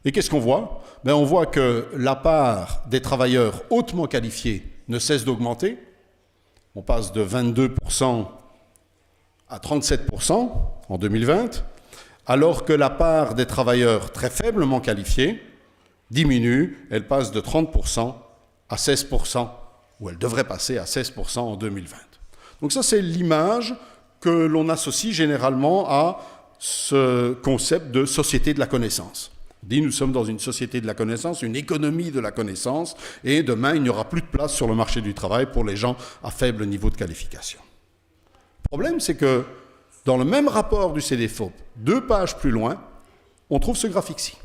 Et qu'est-ce qu'on voit ? On voit que la part des travailleurs hautement qualifiés ne cesse d'augmenter. On passe de 22% à 37% en 2020, alors que la part des travailleurs très faiblement qualifiés diminue, elle passe de 30% à 16%, ou elle devrait passer à 16% en 2020. Donc ça, c'est l'image que l'on associe généralement à ce concept de société de la connaissance. On dit, nous sommes dans une société de la connaissance, une économie de la connaissance, et demain, il n'y aura plus de place sur le marché du travail pour les gens à faible niveau de qualification. Le problème, c'est que dans le même rapport du CDFOP, 2 pages plus loin, on trouve ce graphique-ci.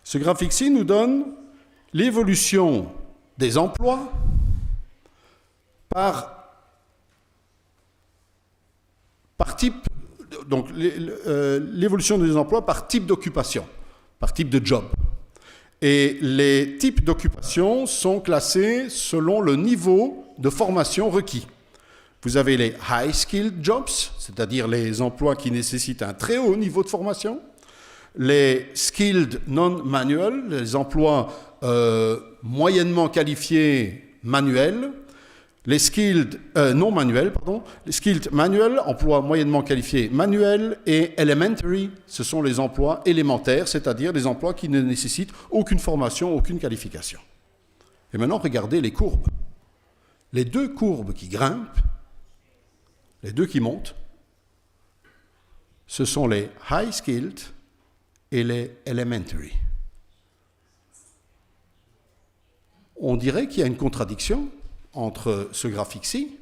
Ce graphique-ci nous donne l'évolution des emplois par type, donc l'évolution des emplois par type d'occupation, par type de job. Et les types d'occupation sont classés selon le niveau de formation requis. Vous avez les high-skilled jobs, c'est-à-dire les emplois qui nécessitent un très haut niveau de formation. Les skilled non-manual, les emplois moyennement qualifiés manuels. Les skilled non manuels, pardon. Les skilled manuels, emplois moyennement qualifiés manuels. Et elementary, ce sont les emplois élémentaires, c'est-à-dire des emplois qui ne nécessitent aucune formation, aucune qualification. Et maintenant, regardez les courbes. Les deux courbes qui grimpent, les deux qui montent, ce sont les high skilled et les elementary. On dirait qu'il y a une contradiction entre ce graphique-ci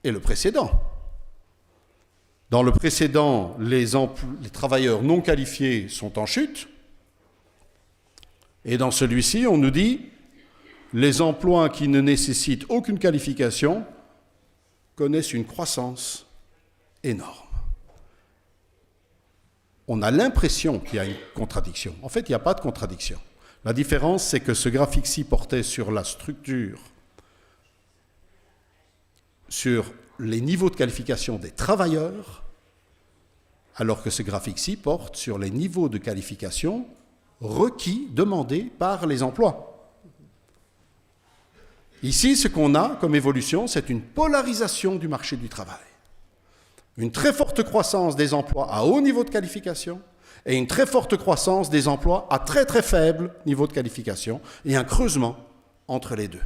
et le précédent. Dans le précédent, les travailleurs non qualifiés sont en chute, et dans celui-ci, on nous dit les emplois qui ne nécessitent aucune qualification connaissent une croissance énorme. On a l'impression qu'il y a une contradiction. En fait, il n'y a pas de contradiction. La différence, c'est que ce graphique-ci portait sur la structure, sur les niveaux de qualification des travailleurs, alors que ce graphique-ci porte sur les niveaux de qualification requis, demandés par les emplois. Ici, ce qu'on a comme évolution, c'est une polarisation du marché du travail. Une très forte croissance des emplois à haut niveau de qualification et une très forte croissance des emplois à très très faible niveau de qualification et un creusement entre les deux.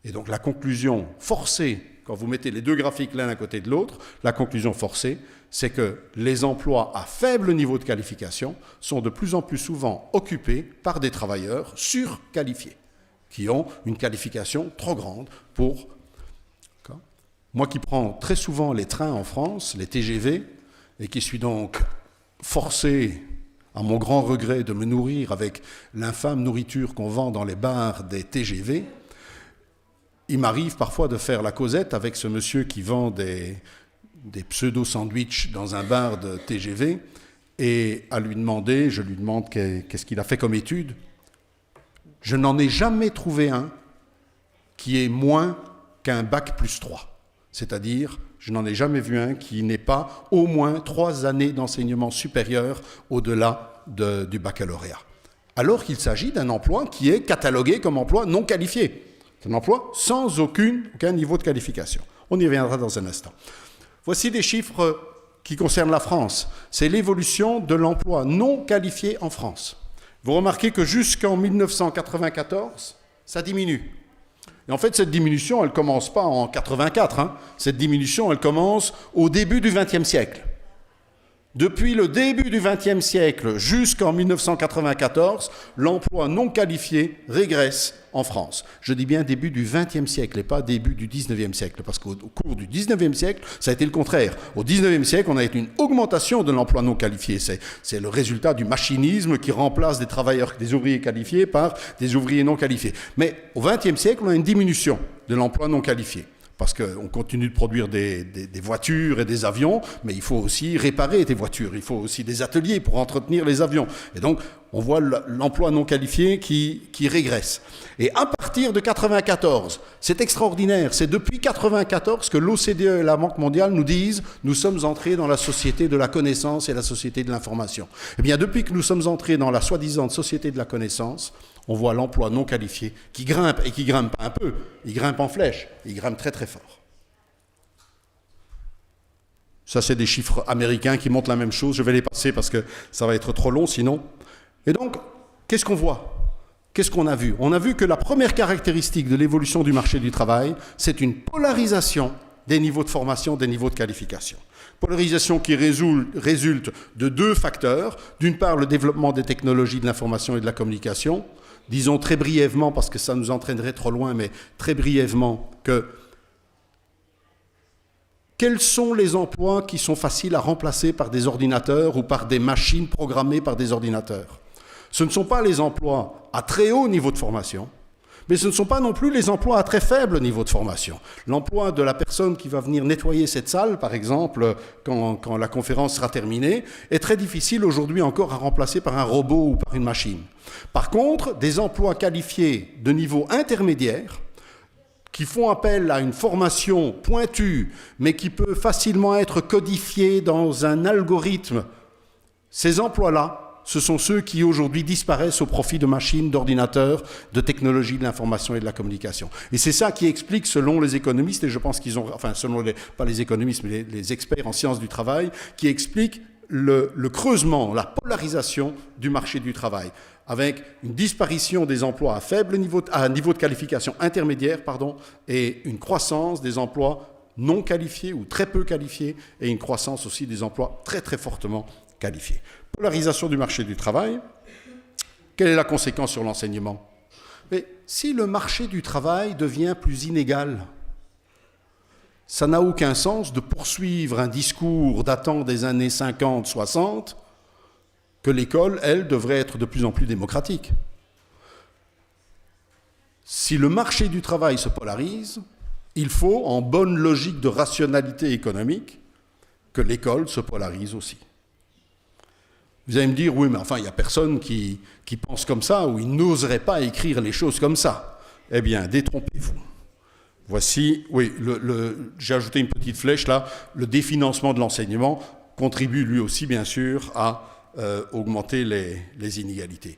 Et donc la conclusion forcée, quand vous mettez les deux graphiques l'un à côté de l'autre, la conclusion forcée, c'est que les emplois à faible niveau de qualification sont de plus en plus souvent occupés par des travailleurs surqualifiés, qui ont une qualification trop grande pour... Moi qui prends très souvent les trains en France, les TGV, et qui suis donc forcé, à mon grand regret, de me nourrir avec l'infâme nourriture qu'on vend dans les bars des TGV, il m'arrive parfois de faire la causette avec ce monsieur qui vend des pseudo-sandwichs dans un bar de TGV, et je lui demande qu'est-ce qu'il a fait comme étude. Je n'en ai jamais trouvé un qui est moins qu'un bac plus 3. C'est-à-dire, je n'en ai jamais vu un qui n'ait pas au moins 3 années d'enseignement supérieur au-delà du baccalauréat. Alors qu'il s'agit d'un emploi qui est catalogué comme emploi non qualifié. C'est un emploi sans aucun niveau de qualification. On y reviendra dans un instant. Voici des chiffres qui concernent la France. C'est l'évolution de l'emploi non qualifié en France. Vous remarquez que jusqu'en 1994, ça diminue. Et en fait, cette diminution, elle ne commence pas en 84. Cette diminution, elle commence au début du XXe siècle. Depuis le début du XXe siècle jusqu'en 1994, l'emploi non qualifié régresse en France. Je dis bien début du XXe siècle et pas début du XIXe siècle, parce qu'au cours du XIXe siècle, ça a été le contraire. Au XIXe siècle, on a eu une augmentation de l'emploi non qualifié. C'est le résultat du machinisme qui remplace des ouvriers qualifiés par des ouvriers non qualifiés. Mais au XXe siècle, on a une diminution de l'emploi non qualifié. Parce qu'on continue de produire des voitures et des avions, mais il faut aussi réparer des voitures, il faut aussi des ateliers pour entretenir les avions. Et donc, on voit l'emploi non qualifié qui régresse. Et à partir de 1994, c'est extraordinaire, c'est depuis 1994 que l'OCDE et la Banque mondiale nous disent « nous sommes entrés dans la société de la connaissance et la société de l'information ». Eh bien, depuis que nous sommes entrés dans la soi-disant société de la connaissance, on voit l'emploi non qualifié qui grimpe, et qui grimpe pas un peu, il grimpe en flèche, il grimpe très très fort. Ça, c'est des chiffres américains qui montrent la même chose, je vais les passer parce que ça va être trop long sinon. Et donc, qu'est-ce qu'on voit ? Qu'est-ce qu'on a vu ? On a vu que la première caractéristique de l'évolution du marché du travail, c'est une polarisation des niveaux de formation, des niveaux de qualification. Polarisation qui résulte de 2 facteurs. D'une part, le développement des technologies de l'information et de la communication. Disons très brièvement, parce que ça nous entraînerait trop loin, mais très brièvement, quels sont les emplois qui sont faciles à remplacer par des ordinateurs ou par des machines programmées par des ordinateurs ? Ce ne sont pas les emplois à très haut niveau de formation, mais ce ne sont pas non plus les emplois à très faible niveau de formation. L'emploi de la personne qui va venir nettoyer cette salle, par exemple, quand la conférence sera terminée, est très difficile aujourd'hui encore à remplacer par un robot ou par une machine. Par contre, des emplois qualifiés de niveau intermédiaire, qui font appel à une formation pointue, mais qui peut facilement être codifiée dans un algorithme, ces emplois-là, ce sont ceux qui aujourd'hui disparaissent au profit de machines, d'ordinateurs, de technologies de l'information et de la communication. Et c'est ça qui explique, selon les économistes, et je pense qu'ils ont, enfin, pas les économistes, mais les experts en sciences du travail, qui explique le creusement, la polarisation du marché du travail, avec une disparition des emplois à niveau de qualification intermédiaire, et une croissance des emplois non qualifiés ou très peu qualifiés, et une croissance aussi des emplois très très fortement qualifiés. Polarisation du marché du travail. Quelle est la conséquence sur l'enseignement? Mais si le marché du travail devient plus inégal, ça n'a aucun sens de poursuivre un discours datant des années 50, 60, que l'école, elle, devrait être de plus en plus démocratique. Si le marché du travail se polarise, il faut, en bonne logique de rationalité économique, que l'école se polarise aussi. Vous allez me dire, oui, mais enfin, il n'y a personne qui pense comme ça, ou il n'oserait pas écrire les choses comme ça. Eh bien, détrompez-vous. Voici, oui, j'ai ajouté une petite flèche là, le définancement de l'enseignement contribue lui aussi, bien sûr, à augmenter les inégalités.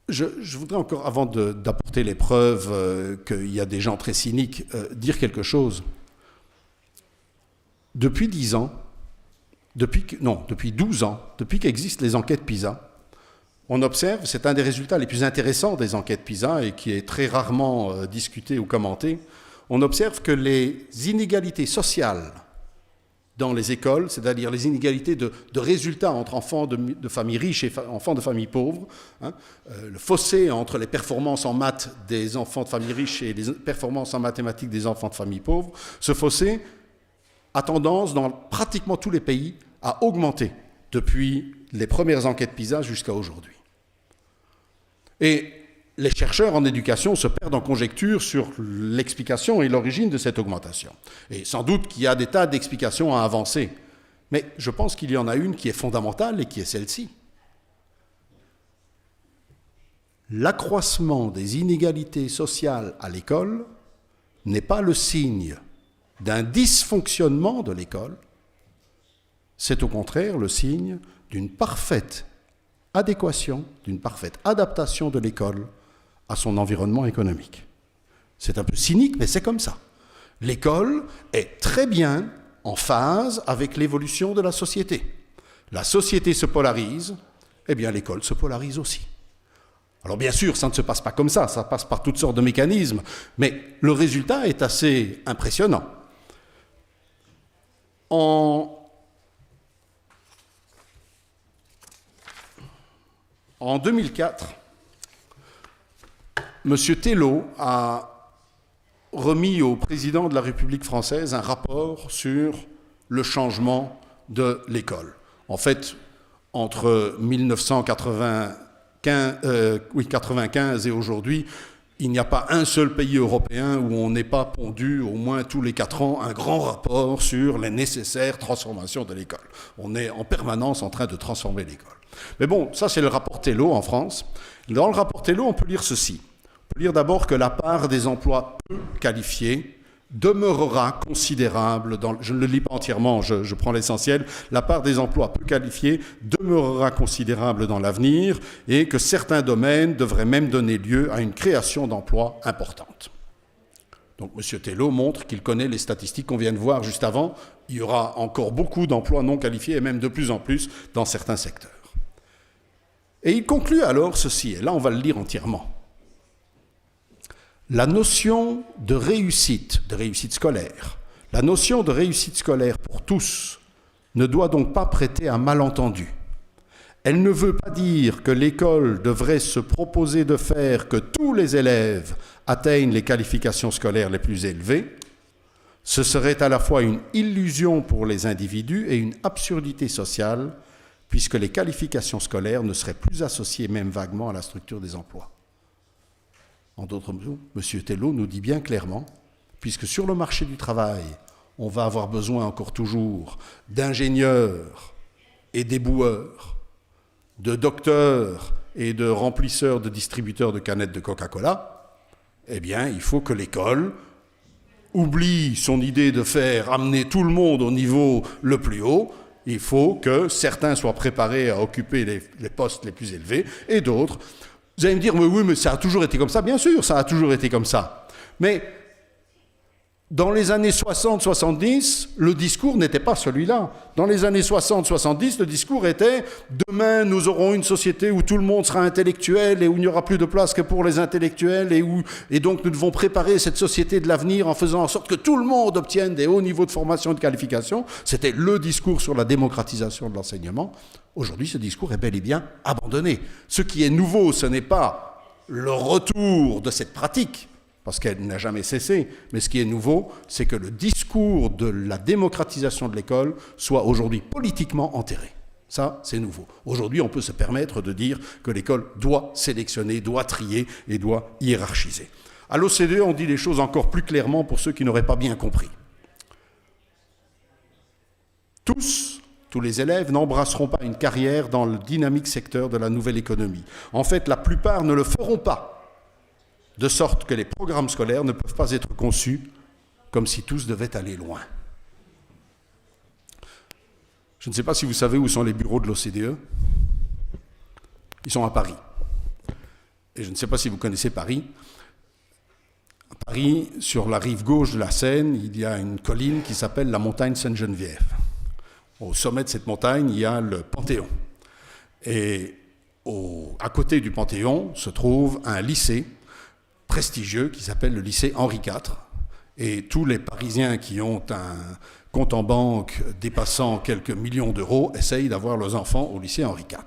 Je voudrais encore, avant d'apporter les preuves qu'il y a des gens très cyniques, dire quelque chose. Depuis 10 ans, depuis 12 ans, depuis qu'existent les enquêtes PISA, on observe, c'est un des résultats les plus intéressants des enquêtes PISA et qui est très rarement discuté ou commenté, on observe que les inégalités sociales dans les écoles, c'est-à-dire les inégalités de résultats entre enfants de familles riches et enfants de familles pauvres, le fossé entre les performances en maths des enfants de familles riches et les performances en mathématiques des enfants de familles pauvres, ce fossé a tendance, dans pratiquement tous les pays, à augmenter depuis les premières enquêtes PISA jusqu'à aujourd'hui. Et les chercheurs en éducation se perdent en conjectures sur l'explication et l'origine de cette augmentation. Et sans doute qu'il y a des tas d'explications à avancer, mais je pense qu'il y en a une qui est fondamentale et qui est celle-ci. L'accroissement des inégalités sociales à l'école n'est pas le signe d'un dysfonctionnement de l'école, c'est au contraire le signe d'une parfaite adéquation, d'une parfaite adaptation de l'école à son environnement économique. C'est un peu cynique, mais c'est comme ça. L'école est très bien en phase avec l'évolution de la société. La société se polarise, eh bien l'école se polarise aussi. Alors bien sûr, ça ne se passe pas comme ça passe par toutes sortes de mécanismes, mais le résultat est assez impressionnant. En 2004, M. Tello a remis au président de la République française un rapport sur le changement de l'école. En fait, entre 1995 et aujourd'hui, il n'y a pas un seul pays européen où on n'ait pas pondu au moins tous les 4 ans un grand rapport sur les nécessaires transformations de l'école. On est en permanence en train de transformer l'école. Mais bon, ça c'est le rapport Tello en France. Dans le rapport Tello, on peut lire ceci. On peut lire d'abord que la part des emplois peu qualifiés demeurera considérable, je ne le lis pas entièrement, je prends l'essentiel, la part des emplois peu qualifiés demeurera considérable dans l'avenir et que certains domaines devraient même donner lieu à une création d'emplois importante. Donc M. Tello montre qu'il connaît les statistiques qu'on vient de voir juste avant. Il y aura encore beaucoup d'emplois non qualifiés et même de plus en plus dans certains secteurs. Et il conclut alors ceci, et là on va le lire entièrement. La notion de réussite scolaire, la notion de réussite scolaire pour tous ne doit donc pas prêter à malentendu. Elle ne veut pas dire que l'école devrait se proposer de faire que tous les élèves atteignent les qualifications scolaires les plus élevées. Ce serait à la fois une illusion pour les individus et une absurdité sociale, puisque les qualifications scolaires ne seraient plus associées même vaguement à la structure des emplois. En d'autres mots, M. Tello nous dit bien clairement, puisque sur le marché du travail, on va avoir besoin encore toujours d'ingénieurs et d'éboueurs, de docteurs et de remplisseurs, de distributeurs de canettes de Coca-Cola, eh bien, il faut que l'école oublie son idée de faire amener tout le monde au niveau le plus haut. Il faut que certains soient préparés à occuper les postes les plus élevés et d'autres. Vous allez me dire, mais oui, mais ça a toujours été comme ça. Bien sûr, ça a toujours été comme ça. Mais dans les années 60-70, le discours n'était pas celui-là. Dans les années 60-70, le discours était « Demain, nous aurons une société où tout le monde sera intellectuel et où il n'y aura plus de place que pour les intellectuels et donc nous devons préparer cette société de l'avenir en faisant en sorte que tout le monde obtienne des hauts niveaux de formation et de qualification. » C'était le discours sur la démocratisation de l'enseignement. Aujourd'hui, ce discours est bel et bien abandonné. Ce qui est nouveau, ce n'est pas le retour de cette pratique, parce qu'elle n'a jamais cessé. Mais ce qui est nouveau, c'est que le discours de la démocratisation de l'école soit aujourd'hui politiquement enterré. Ça, c'est nouveau. Aujourd'hui, on peut se permettre de dire que l'école doit sélectionner, doit trier et doit hiérarchiser. À l'OCDE, on dit les choses encore plus clairement pour ceux qui n'auraient pas bien compris. Tous les élèves n'embrasseront pas une carrière dans le dynamique secteur de la nouvelle économie. En fait, la plupart ne le feront pas, de sorte que les programmes scolaires ne peuvent pas être conçus comme si tous devaient aller loin. Je ne sais pas si vous savez où sont les bureaux de l'OCDE. Ils sont à Paris. Et je ne sais pas si vous connaissez Paris. À Paris, sur la rive gauche de la Seine, il y a une colline qui s'appelle la montagne Sainte-Geneviève. Au sommet de cette montagne, il y a le Panthéon. Et à côté du Panthéon se trouve un lycée prestigieux qui s'appelle le lycée Henri IV. Et tous les Parisiens qui ont un compte en banque dépassant quelques millions d'euros essayent d'avoir leurs enfants au lycée Henri IV.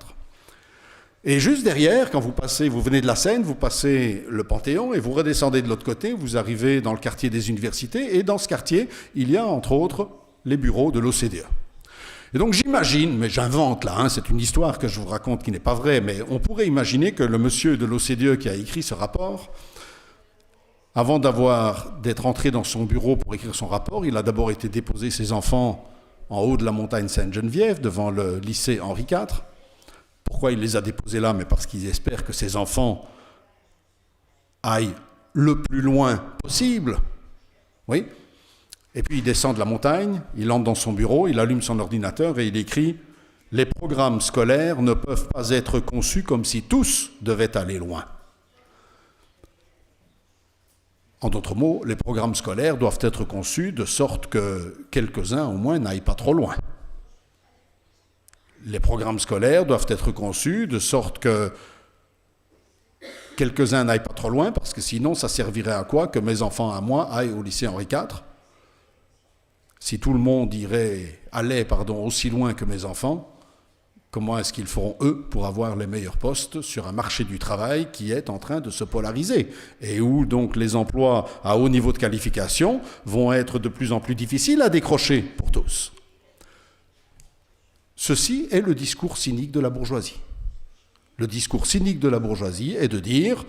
Et juste derrière, quand vous venez de la Seine, vous passez le Panthéon et vous redescendez de l'autre côté, vous arrivez dans le quartier des universités, et dans ce quartier, il y a entre autres les bureaux de l'OCDE. Et donc j'imagine, mais j'invente là, c'est une histoire que je vous raconte qui n'est pas vraie, mais on pourrait imaginer que le monsieur de l'OCDE qui a écrit ce rapport, avant d'être entré dans son bureau pour écrire son rapport, il a d'abord été déposer ses enfants en haut de la montagne Sainte-Geneviève, devant le lycée Henri IV. Pourquoi il les a déposés là? Mais parce qu'il espère que ses enfants aillent le plus loin possible. Oui. Et puis il descend de la montagne, il entre dans son bureau, il allume son ordinateur et il écrit « Les programmes scolaires ne peuvent pas être conçus comme si tous devaient aller loin. » En d'autres mots, les programmes scolaires doivent être conçus de sorte que quelques-uns au moins n'aillent pas trop loin. Les programmes scolaires doivent être conçus de sorte que quelques-uns n'aillent pas trop loin, parce que sinon ça servirait à quoi que mes enfants à moi aillent au lycée Henri IV? Si tout le monde allait aussi loin que mes enfants, comment est-ce qu'ils feront, eux, pour avoir les meilleurs postes sur un marché du travail qui est en train de se polariser et où donc les emplois à haut niveau de qualification vont être de plus en plus difficiles à décrocher pour tous. Ceci est le discours cynique de la bourgeoisie. Le discours cynique de la bourgeoisie est de dire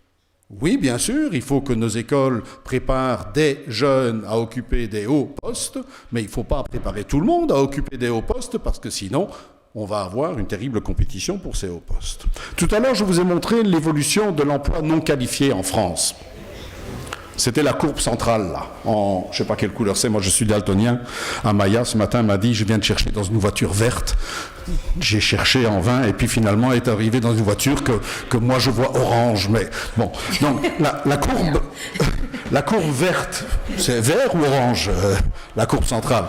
« Oui, bien sûr, il faut que nos écoles préparent des jeunes à occuper des hauts postes, mais il ne faut pas préparer tout le monde à occuper des hauts postes parce que sinon... on va avoir une terrible compétition pour ces hauts postes. » Tout à l'heure, je vous ai montré l'évolution de l'emploi non qualifié en France. C'était la courbe centrale, là, je ne sais pas quelle couleur c'est, moi je suis daltonien. Amaya, ce matin, m'a dit, je viens de chercher dans une voiture verte. J'ai cherché en vain, et puis finalement, elle est arrivée dans une voiture que moi je vois orange. Mais bon, donc la courbe verte, c'est vert ou orange, la courbe centrale.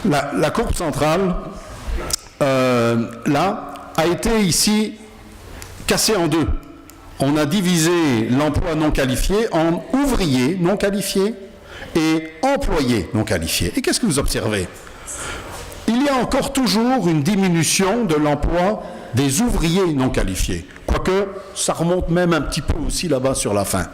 La courbe centrale... là, a été ici cassé en deux. On a divisé l'emploi non qualifié en ouvriers non qualifiés et employés non qualifiés. Et qu'est-ce que vous observez? Il y a encore toujours une diminution de l'emploi des ouvriers non qualifiés, quoique ça remonte même un petit peu aussi là-bas sur la fin.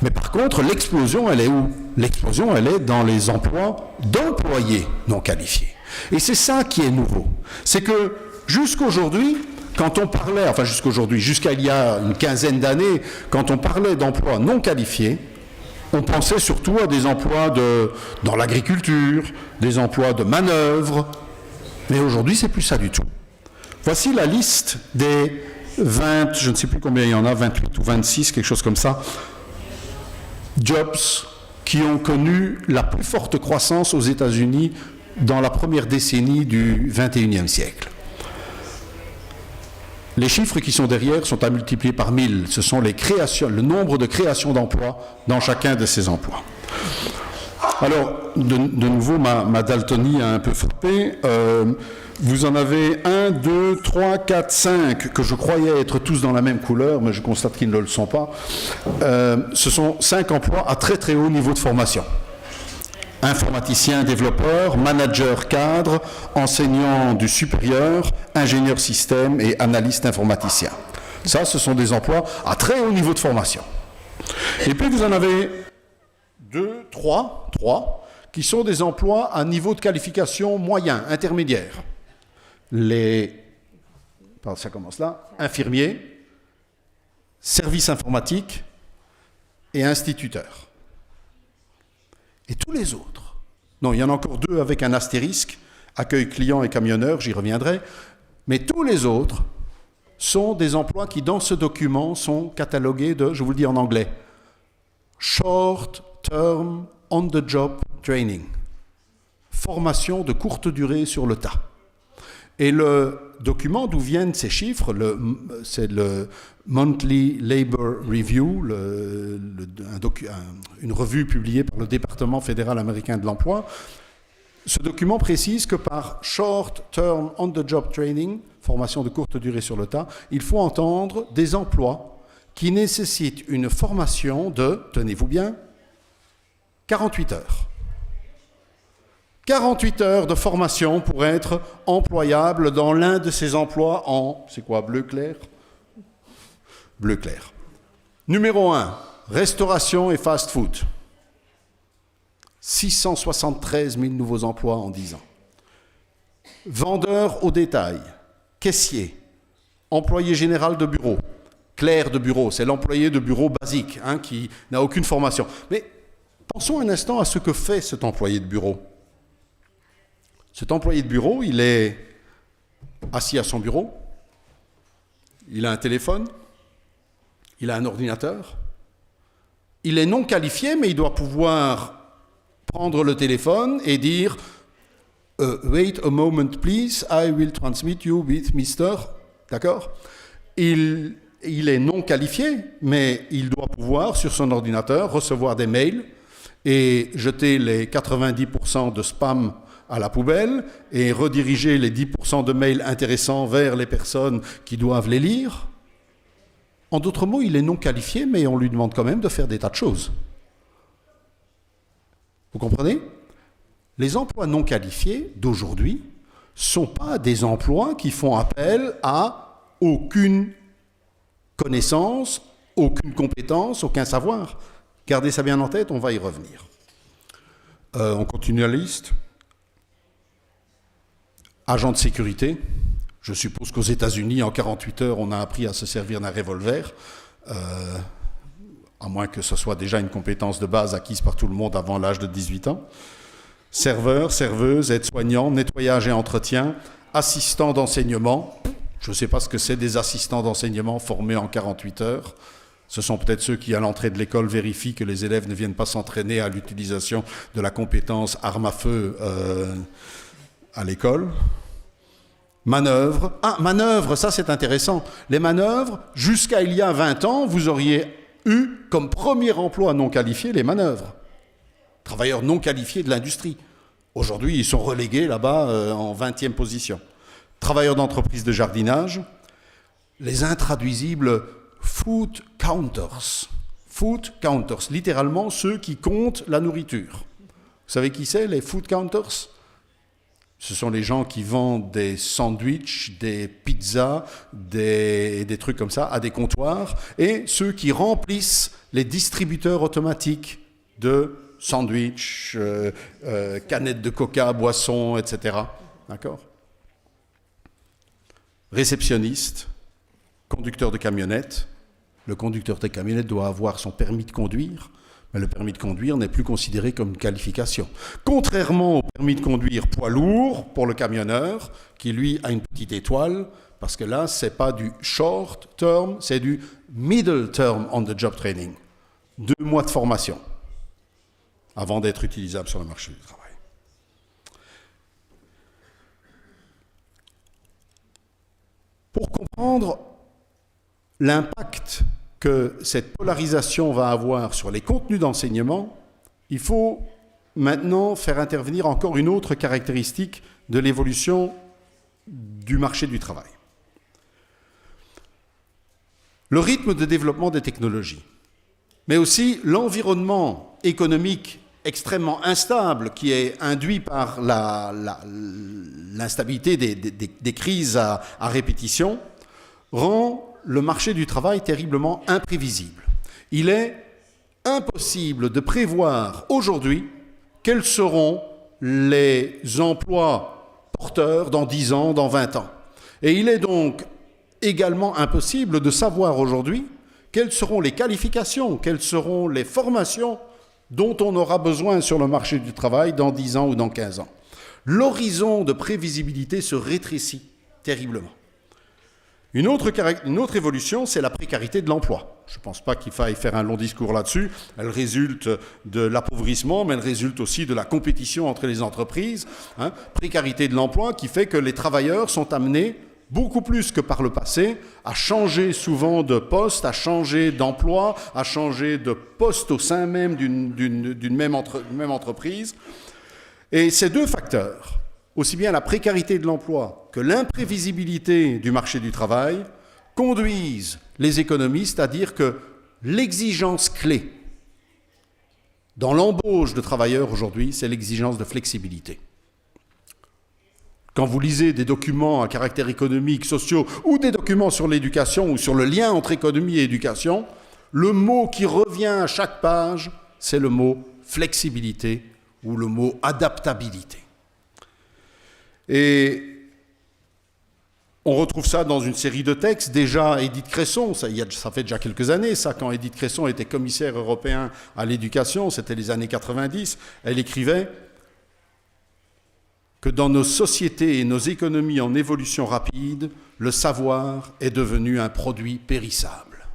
Mais par contre, l'explosion, elle est où? L'explosion, elle est dans les emplois d'employés non qualifiés. Et c'est ça qui est nouveau. C'est que jusqu'aujourd'hui, quand on parlait, jusqu'à il y a une quinzaine d'années, quand on parlait d'emplois non qualifiés, on pensait surtout à des emplois dans l'agriculture, des emplois de manœuvre. Mais aujourd'hui, c'est plus ça du tout. Voici la liste des 20, je ne sais plus combien il y en a, 28 ou 26, quelque chose comme ça, jobs qui ont connu la plus forte croissance aux États-Unis dans la première décennie du XXIe siècle. Les chiffres qui sont derrière sont à multiplier par 1000. Ce sont les créations, le nombre de créations d'emplois dans chacun de ces emplois. Alors, de nouveau, ma daltonie a un peu frappé. Vous en avez 1, 2, 3, 4, 5 que je croyais être tous dans la même couleur, mais je constate qu'ils ne le sont pas. Ce sont 5 emplois à très très haut niveau de formation. Informaticien, développeur, manager cadre, enseignant du supérieur, ingénieur système et analyste informaticien. Ça, ce sont des emplois à très haut niveau de formation. Et puis vous en avez 3 qui sont des emplois à niveau de qualification moyen, intermédiaire. Ça commence là, infirmiers, service informatique et instituteur. Et tous les autres, non, il y en a encore 2 avec un astérisque, accueil client et camionneur, j'y reviendrai, mais tous les autres sont des emplois qui, dans ce document, sont catalogués de, je vous le dis en anglais, Short Term On-the-Job Training, formation de courte durée sur le tas. Et le document d'où viennent ces chiffres, c'est le Monthly Labor Review, une revue publiée par le département fédéral américain de l'emploi. Ce document précise que par Short Term On-the-Job Training, formation de courte durée sur le tas, il faut entendre des emplois qui nécessitent une formation de, tenez-vous bien, 48 heures. 48 heures de formation pour être employable dans l'un de ces emplois en, c'est quoi, bleu clair? Bleu clair. Numéro 1, restauration et fast-food. 673 000 nouveaux emplois en 10 ans. Vendeur au détail, caissier, employé général de bureau, clerc de bureau, c'est l'employé de bureau basique qui n'a aucune formation. Mais pensons un instant à ce que fait cet employé de bureau. Cet employé de bureau, il est assis à son bureau, il a un téléphone, il a un ordinateur, il est non qualifié, mais il doit pouvoir prendre le téléphone et dire « Wait a moment, please, I will transmit you with Mr. » D'accord ? Il est non qualifié, mais il doit pouvoir, sur son ordinateur, recevoir des mails et jeter les 90% de spam à la poubelle et rediriger les 10% de mails intéressants vers les personnes qui doivent les lire. En d'autres mots, il est non qualifié, mais on lui demande quand même de faire des tas de choses. Vous comprenez ? Les emplois non qualifiés d'aujourd'hui ne sont pas des emplois qui font appel à aucune connaissance, aucune compétence, aucun savoir. Gardez ça bien en tête, on va y revenir. On continue la liste. Agent de sécurité, je suppose qu'aux États-Unis, en 48 heures, on a appris à se servir d'un revolver, à moins que ce soit déjà une compétence de base acquise par tout le monde avant l'âge de 18 ans. Serveur, serveuse, aide-soignant, nettoyage et entretien, assistant d'enseignement. Je ne sais pas ce que c'est des assistants d'enseignement formés en 48 heures. Ce sont peut-être ceux qui, à l'entrée de l'école, vérifient que les élèves ne viennent pas s'entraîner à l'utilisation de la compétence arme à feu à l'école. Manœuvre. Ah, manœuvre, ça c'est intéressant. Les manœuvres, jusqu'à il y a 20 ans, vous auriez eu comme premier emploi non qualifié les manœuvres. Travailleurs non qualifiés de l'industrie. Aujourd'hui, ils sont relégués là-bas en 20e position. Travailleurs d'entreprise de jardinage. Les intraduisibles food counters. Food counters, littéralement ceux qui comptent la nourriture. Vous savez qui c'est, les food counters ? Ce sont les gens qui vendent des sandwichs, des pizzas, des trucs comme ça à des comptoirs, et ceux qui remplissent les distributeurs automatiques de sandwichs, canettes de coca, boissons, etc. D'accord ? Réceptionniste, conducteur de camionnette. Le conducteur de camionnette doit avoir son permis de conduire, mais le permis de conduire n'est plus considéré comme une qualification. Contrairement au permis de conduire poids lourd pour le camionneur, qui lui a une petite étoile, parce que là, ce n'est pas du short term, c'est du middle term on the job training. 2 mois de formation. avant d'être utilisables sur le marché du travail. Pour comprendre l'impact que cette polarisation va avoir sur les contenus d'enseignement, il faut maintenant faire intervenir encore une autre caractéristique de l'évolution du marché du travail. Le rythme de développement des technologies, mais aussi l'environnement économique extrêmement instable qui est induit par l'instabilité des crises à répétition, rend le marché du travail terriblement imprévisible. Il est impossible de prévoir aujourd'hui quels seront les emplois porteurs dans 10 ans, dans 20 ans. Et il est donc également impossible de savoir aujourd'hui quelles seront les qualifications, quelles seront les formations dont on aura besoin sur le marché du travail dans 10 ans ou dans 15 ans. L'horizon de prévisibilité se rétrécit terriblement. Une autre évolution, c'est la précarité de l'emploi. Je ne pense pas qu'il faille faire un long discours là-dessus. Elle résulte de l'appauvrissement, mais elle résulte aussi de la compétition entre les entreprises. Précarité de l'emploi qui fait que les travailleurs sont amenés, beaucoup plus que par le passé, à changer souvent de poste, à changer d'emploi, à changer de poste au sein même d'une même entreprise. Et ces deux facteurs, aussi bien la précarité de l'emploi que l'imprévisibilité du marché du travail, conduisent les économistes à dire que l'exigence clé dans l'embauche de travailleurs aujourd'hui, c'est l'exigence de flexibilité. Quand vous lisez des documents à caractère économique, sociaux, ou des documents sur l'éducation ou sur le lien entre économie et éducation, le mot qui revient à chaque page, c'est le mot flexibilité ou le mot adaptabilité. Et on retrouve ça dans une série de textes. Déjà, Edith Cresson, ça fait déjà quelques années, ça, quand Edith Cresson était commissaire européen à l'éducation, c'était les années 90, elle écrivait que dans nos sociétés et nos économies en évolution rapide, le savoir est devenu un produit périssable.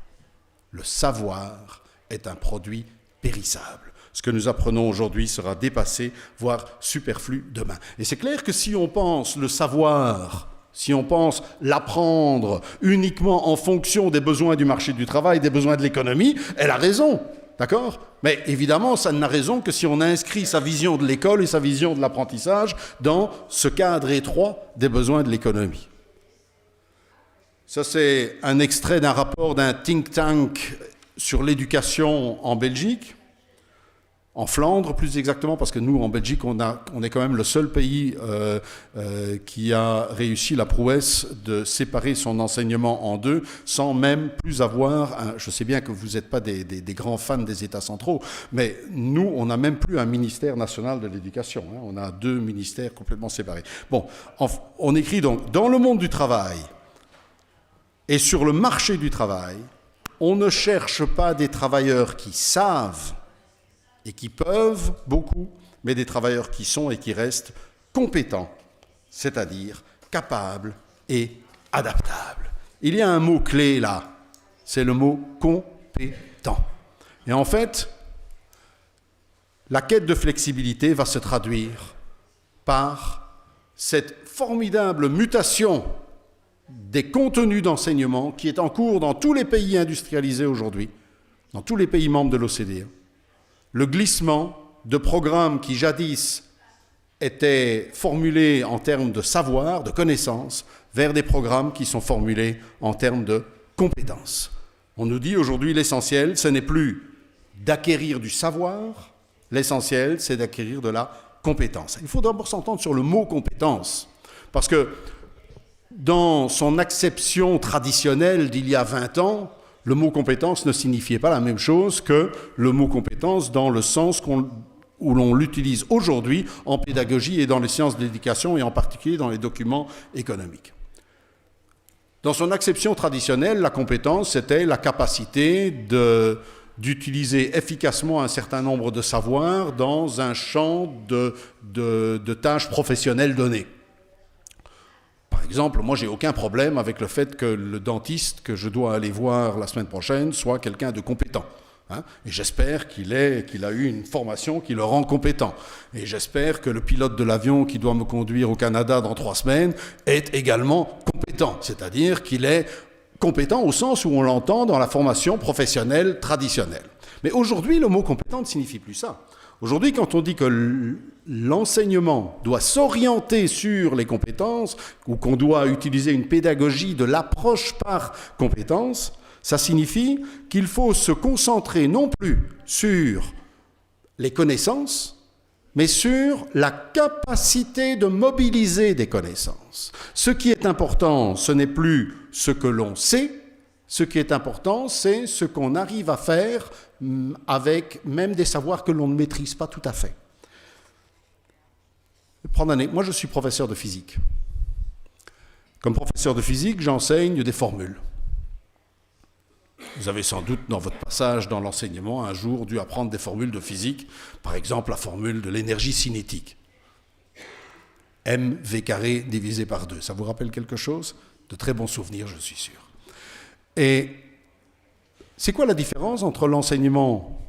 Le savoir est un produit périssable. Ce que nous apprenons aujourd'hui sera dépassé, voire superflu demain. Et c'est clair que si on pense le savoir, si on pense l'apprendre uniquement en fonction des besoins du marché du travail, des besoins de l'économie, elle a raison, d'accord ? Mais évidemment, ça n'a raison que si on inscrit sa vision de l'école et sa vision de l'apprentissage dans ce cadre étroit des besoins de l'économie. Ça, c'est un extrait d'un rapport d'un think tank sur l'éducation en Belgique, en Flandre plus exactement, parce que nous, en Belgique, on est quand même le seul pays qui a réussi la prouesse de séparer son enseignement en deux, sans même plus avoir, je sais bien que vous n'êtes pas des grands fans des États centraux, mais nous, on n'a même plus un ministère national de l'éducation, on a 2 ministères complètement séparés. Bon, on écrit donc, dans le monde du travail et sur le marché du travail, on ne cherche pas des travailleurs qui savent et qui peuvent beaucoup, mais des travailleurs qui sont et qui restent compétents, c'est-à-dire capables et adaptables. Il y a un mot-clé là, c'est le mot compétent. Et en fait, la quête de flexibilité va se traduire par cette formidable mutation des contenus d'enseignement qui est en cours dans tous les pays industrialisés aujourd'hui, dans tous les pays membres de l'OCDE. Le glissement de programmes qui jadis étaient formulés en termes de savoir, de connaissances, vers des programmes qui sont formulés en termes de compétences. On nous dit aujourd'hui l'essentiel, ce n'est plus d'acquérir du savoir, l'essentiel, c'est d'acquérir de la compétence. Il faut d'abord s'entendre sur le mot compétence, parce que dans son acception traditionnelle d'il y a 20 ans, le mot compétence ne signifiait pas la même chose que le mot compétence dans le sens où l'on l'utilise aujourd'hui en pédagogie et dans les sciences de l'éducation et en particulier dans les documents économiques. Dans son acception traditionnelle, la compétence, c'était la capacité d'utiliser efficacement un certain nombre de savoirs dans un champ de tâches professionnelles données. Par exemple, moi, j'ai aucun problème avec le fait que le dentiste que je dois aller voir la semaine prochaine soit quelqu'un de compétent. Hein, et j'espère qu'il a eu une formation qui le rend compétent. Et j'espère que le pilote de l'avion qui doit me conduire au Canada dans 3 semaines est également compétent. C'est-à-dire qu'il est compétent au sens où on l'entend dans la formation professionnelle traditionnelle. Mais aujourd'hui, le mot compétent ne signifie plus ça. Aujourd'hui, quand on dit que l'enseignement doit s'orienter sur les compétences ou qu'on doit utiliser une pédagogie de l'approche par compétences, ça signifie qu'il faut se concentrer non plus sur les connaissances, mais sur la capacité de mobiliser des connaissances. Ce qui est important, ce n'est plus ce que l'on sait, ce qui est important, c'est ce qu'on arrive à faire avec même des savoirs que l'on ne maîtrise pas tout à fait. Moi, je suis professeur de physique. Comme professeur de physique, j'enseigne des formules. Vous avez sans doute, dans votre passage dans l'enseignement, un jour dû apprendre des formules de physique, par exemple la formule de l'énergie cinétique. mv² divisé par 2. Ça vous rappelle quelque chose? De très bons souvenirs, je suis sûr. Et c'est quoi la différence entre l'enseignement,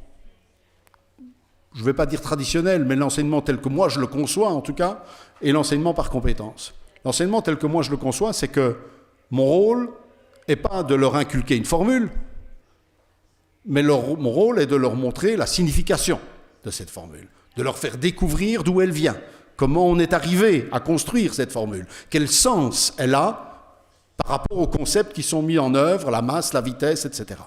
je ne vais pas dire traditionnel, mais l'enseignement tel que moi je le conçois en tout cas, et l'enseignement par compétence? L'enseignement tel que moi je le conçois, c'est que mon rôle n'est pas de leur inculquer une formule, mais mon rôle est de leur montrer la signification de cette formule, de leur faire découvrir d'où elle vient, comment on est arrivé à construire cette formule, quel sens elle a par rapport aux concepts qui sont mis en œuvre, la masse, la vitesse, etc.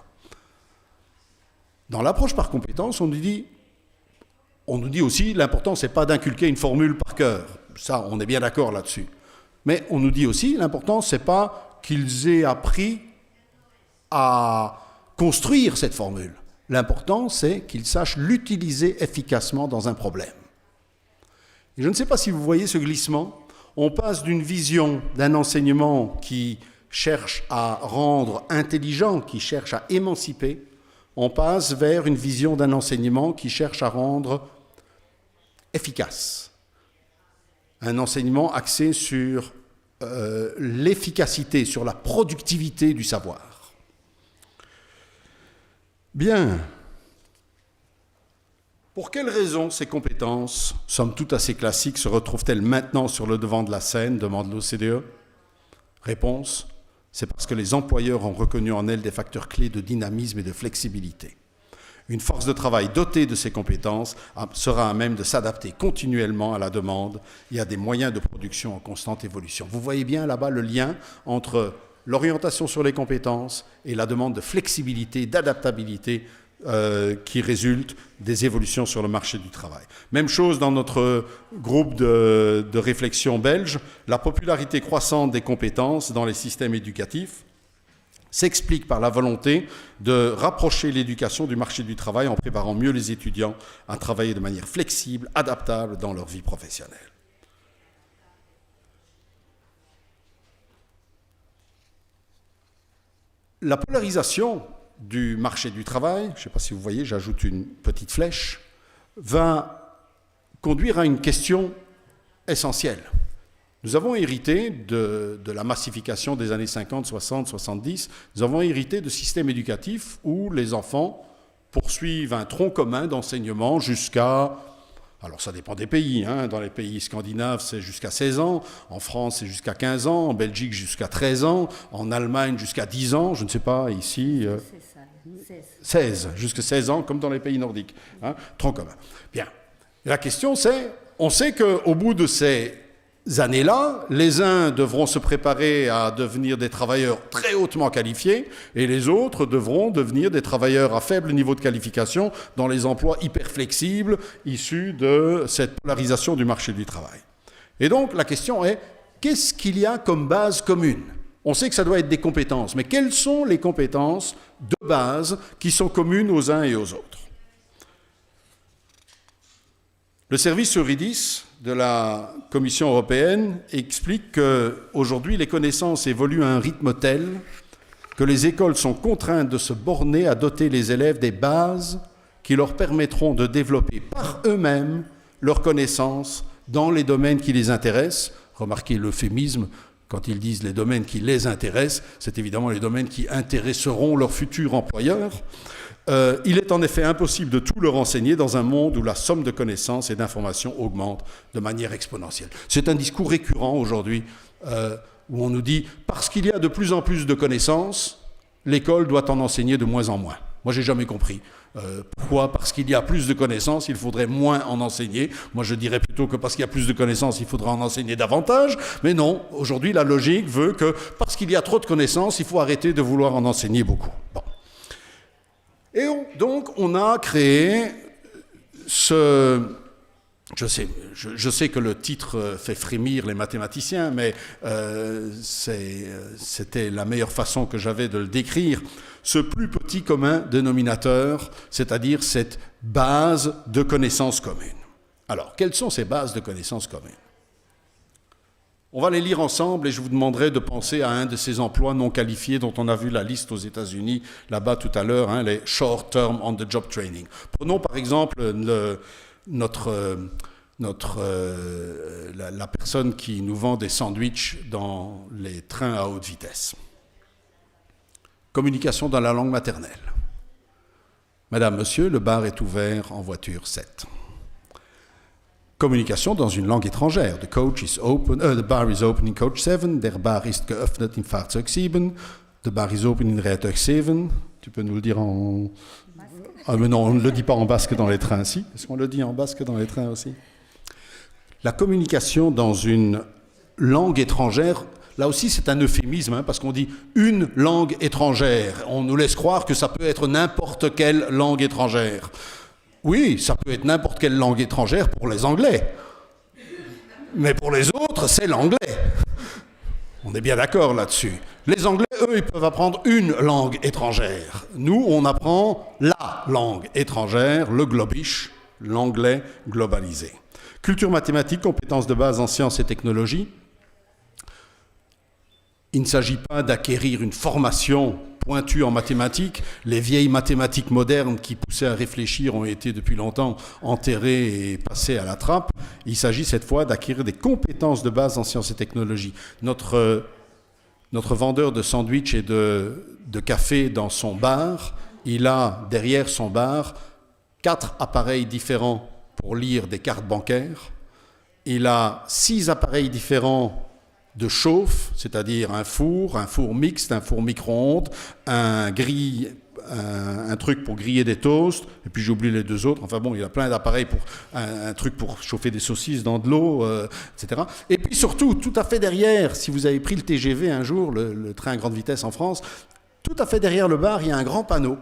Dans l'approche par compétence, on nous dit aussi l'important, ce n'est pas d'inculquer une formule par cœur. Ça, on est bien d'accord là-dessus. Mais on nous dit aussi l'important, ce n'est pas qu'ils aient appris à construire cette formule. L'important, c'est qu'ils sachent l'utiliser efficacement dans un problème. Et je ne sais pas si vous voyez ce glissement. On passe d'une vision d'un enseignement qui cherche à rendre intelligent, qui cherche à émanciper, on passe vers une vision d'un enseignement qui cherche à rendre efficace. Un enseignement axé sur l'efficacité, sur la productivité du savoir. Bien. Pour quelles raisons ces compétences, somme toute assez classiques, se retrouvent-elles maintenant sur le devant de la scène, demande l'OCDE? Réponse, c'est parce que les employeurs ont reconnu en elles des facteurs clés de dynamisme et de flexibilité. Une force de travail dotée de ces compétences sera à même de s'adapter continuellement à la demande et à des moyens de production en constante évolution. Vous voyez bien là-bas le lien entre l'orientation sur les compétences et la demande de flexibilité, d'adaptabilité qui résulte des évolutions sur le marché du travail. Même chose dans notre groupe de réflexion belge, la popularité croissante des compétences dans les systèmes éducatifs s'explique par la volonté de rapprocher l'éducation du marché du travail en préparant mieux les étudiants à travailler de manière flexible, adaptable dans leur vie professionnelle. La polarisation du marché du travail, je ne sais pas si vous voyez, j'ajoute une petite flèche, va conduire à une question essentielle. Nous avons hérité de la massification des années 50, 60, 70, nous avons hérité de systèmes éducatifs où les enfants poursuivent un tronc commun d'enseignement jusqu'à... Alors ça dépend des pays, hein. Dans les pays scandinaves c'est jusqu'à 16 ans, en France c'est jusqu'à 15 ans, en Belgique jusqu'à 13 ans, en Allemagne jusqu'à 10 ans, je ne sais pas, ici... 16, jusqu'à 16 ans, comme dans les pays nordiques, hein, tronc commun. Bien, la question c'est, on sait qu'au bout de ces années-là, les uns devront se préparer à devenir des travailleurs très hautement qualifiés et les autres devront devenir des travailleurs à faible niveau de qualification dans les emplois hyper flexibles issus de cette polarisation du marché du travail. Et donc la question est, qu'est-ce qu'il y a comme base commune ? On sait que ça doit être des compétences, mais quelles sont les compétences de base qui sont communes aux uns et aux autres ? Le service Eurydice de la Commission européenne explique qu'aujourd'hui, les connaissances évoluent à un rythme tel que les écoles sont contraintes de se borner à doter les élèves des bases qui leur permettront de développer par eux-mêmes leurs connaissances dans les domaines qui les intéressent. Remarquez l'euphémisme, quand ils disent les domaines qui les intéressent, c'est évidemment les domaines qui intéresseront leurs futurs employeurs. Il est en effet impossible de tout leur enseigner dans un monde où la somme de connaissances et d'informations augmente de manière exponentielle. C'est un discours récurrent aujourd'hui où on nous dit « parce qu'il y a de plus en plus de connaissances, l'école doit en enseigner de moins en moins ». Moi, j'ai jamais compris. Pourquoi ? Parce qu'il y a plus de connaissances, il faudrait moins en enseigner. Moi, je dirais plutôt que parce qu'il y a plus de connaissances, il faudra en enseigner davantage. Mais non, aujourd'hui, la logique veut que parce qu'il y a trop de connaissances, il faut arrêter de vouloir en enseigner beaucoup. Bon. Et donc, on a créé ce... Je sais que le titre fait frémir les mathématiciens, mais c'était la meilleure façon que j'avais de le décrire. Ce plus petit commun dénominateur, c'est-à-dire cette base de connaissances communes. Alors, quelles sont ces bases de connaissances communes ? On va les lire ensemble et je vous demanderai de penser à un de ces emplois non qualifiés dont on a vu la liste aux États-Unis là-bas tout à l'heure, hein, les Short Term on the Job Training. Prenons par exemple la personne qui nous vend des sandwichs dans les trains à haute vitesse. Communication dans la langue maternelle. Madame, monsieur, le bar est ouvert en voiture 7. Communication dans une langue étrangère. The bar is open in coach 7. Der Bar ist geöffnet in Fahrzeug 7. The bar is open in Rijtuig 7. Tu peux nous le dire en... Ah, mais non, on ne le dit pas en basque dans les trains, si. Est-ce qu'on le dit en basque dans les trains aussi ? La communication dans une langue étrangère, là aussi c'est un euphémisme, hein, parce qu'on dit une langue étrangère. On nous laisse croire que ça peut être n'importe quelle langue étrangère. Oui, ça peut être n'importe quelle langue étrangère pour les Anglais. Mais pour les autres, c'est l'anglais. On est bien d'accord là-dessus. Les Anglais, eux, ils peuvent apprendre une langue étrangère. Nous, on apprend la langue étrangère, le globish, l'anglais globalisé. Culture mathématique, compétences de base en sciences et technologies. Il ne s'agit pas d'acquérir une formation pointue en mathématiques. Les vieilles mathématiques modernes qui poussaient à réfléchir ont été depuis longtemps enterrées et passées à la trappe. Il s'agit cette fois d'acquérir des compétences de base en sciences et technologies. Notre vendeur de sandwich et de café dans son bar, il a derrière son bar 4 appareils différents pour lire des cartes bancaires. Il a 6 appareils différents de chauffe, c'est-à-dire un four mixte, un four micro-ondes, un truc pour griller des toasts, et puis j'ai oublié les 2 autres. Enfin bon, il y a plein d'appareils pour un truc pour chauffer des saucisses dans de l'eau, etc. Et puis surtout, tout à fait derrière, si vous avez pris le TGV un jour, le train à grande vitesse en France, tout à fait derrière le bar, il y a un grand panneau.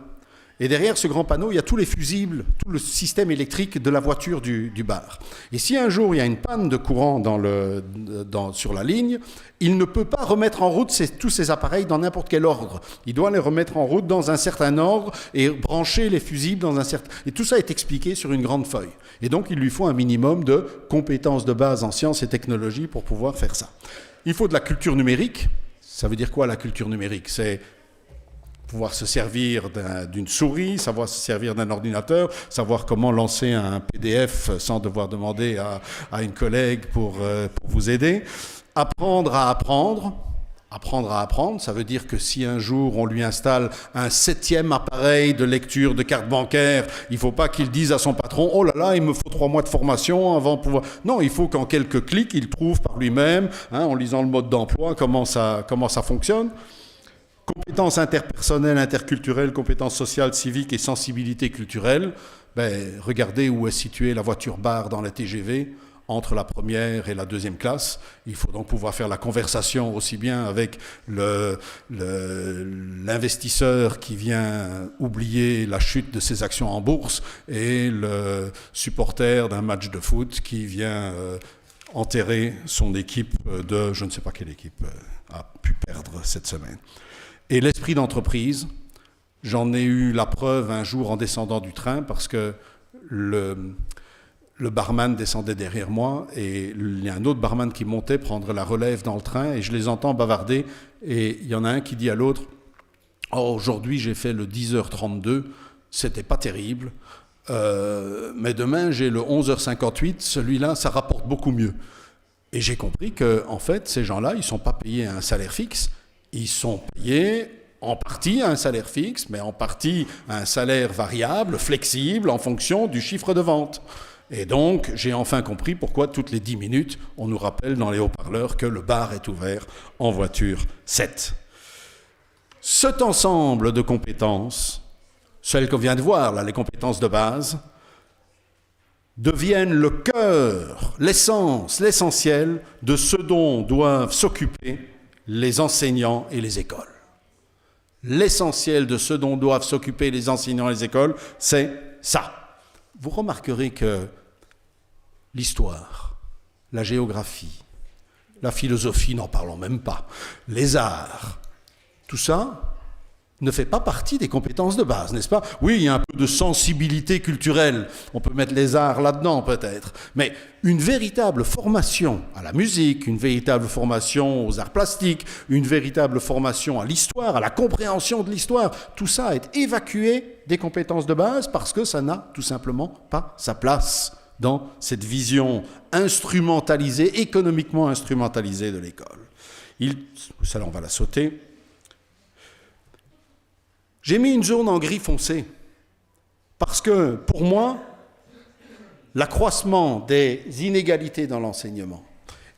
Et derrière ce grand panneau, il y a tous les fusibles, tout le système électrique de la voiture du bar. Et si un jour il y a une panne de courant sur la ligne, il ne peut pas remettre en route tous ces appareils dans n'importe quel ordre. Il doit les remettre en route dans un certain ordre et brancher les fusibles dans un certain... Et tout ça est expliqué sur une grande feuille. Et donc il lui faut un minimum de compétences de base en sciences et technologies pour pouvoir faire ça. Il faut de la culture numérique. Ça veut dire quoi la culture numérique ? C'est pouvoir se servir d'une souris, savoir se servir d'un ordinateur, savoir comment lancer un PDF sans devoir demander à une collègue pour vous aider. Apprendre à apprendre. Apprendre à apprendre, ça veut dire que si un jour on lui installe un 7e appareil de lecture de carte bancaire, il ne faut pas qu'il dise à son patron « Oh là là, il me faut 3 mois de formation avant de pouvoir... » Non, il faut qu'en quelques clics, il trouve par lui-même, en lisant le mode d'emploi, comment ça fonctionne. Compétences interpersonnelles, interculturelles, compétences sociales, civiques et sensibilité culturelle. Regardez où est située la voiture-bar dans la TGV, entre la première et la 2e classe. Il faut donc pouvoir faire la conversation aussi bien avec l'investisseur qui vient oublier la chute de ses actions en bourse et le supporter d'un match de foot qui vient enterrer son équipe de... Je ne sais pas quelle équipe a pu perdre cette semaine. Et l'esprit d'entreprise, j'en ai eu la preuve un jour en descendant du train parce que le barman descendait derrière moi et il y a un autre barman qui montait prendre la relève dans le train et je les entends bavarder et il y en a un qui dit à l'autre « Oh, aujourd'hui j'ai fait le 10h32, c'était pas terrible, mais demain j'ai le 11h58, celui-là ça rapporte beaucoup mieux. » Et j'ai compris que en fait ces gens-là, ils ne sont pas payés un salaire fixe, ils sont payés en partie à un salaire fixe, mais en partie à un salaire variable, flexible, en fonction du chiffre de vente. Et donc, j'ai enfin compris pourquoi toutes les 10 minutes, on nous rappelle dans les haut-parleurs que le bar est ouvert en voiture 7. Cet ensemble de compétences, celles qu'on vient de voir, là, les compétences de base, deviennent le cœur, l'essence, l'essentiel de ce dont doivent s'occuper les enseignants et les écoles. L'essentiel de ce dont doivent s'occuper les enseignants et les écoles, c'est ça. Vous remarquerez que l'histoire, la géographie, la philosophie, n'en parlons même pas, les arts, tout ça ne fait pas partie des compétences de base, n'est-ce pas? Oui, il y a un peu de sensibilité culturelle, on peut mettre les arts là-dedans peut-être, mais une véritable formation à la musique, une véritable formation aux arts plastiques, une véritable formation à l'histoire, à la compréhension de l'histoire, tout ça est évacué des compétences de base parce que ça n'a tout simplement pas sa place dans cette vision instrumentalisée, économiquement instrumentalisée de l'école. Celle-là, on va la sauter. J'ai mis une zone en gris foncé parce que, pour moi, l'accroissement des inégalités dans l'enseignement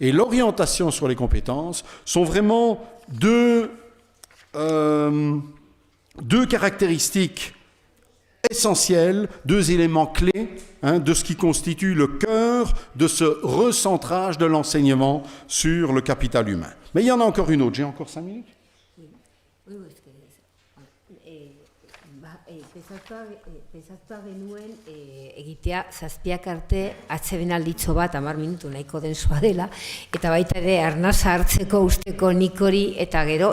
et l'orientation sur les compétences sont vraiment deux caractéristiques essentielles, deux éléments clés de ce qui constitue le cœur de ce recentrage de l'enseignement sur le capital humain. Mais il y en a encore une autre. J'ai encore 5 minutes ? Pesatuta genuen egitea zazpiak arte atsebenalditxo bat 10 minutu nahiko densoa dela eta baita ere arnasa hartzeko usteko nikori eta gero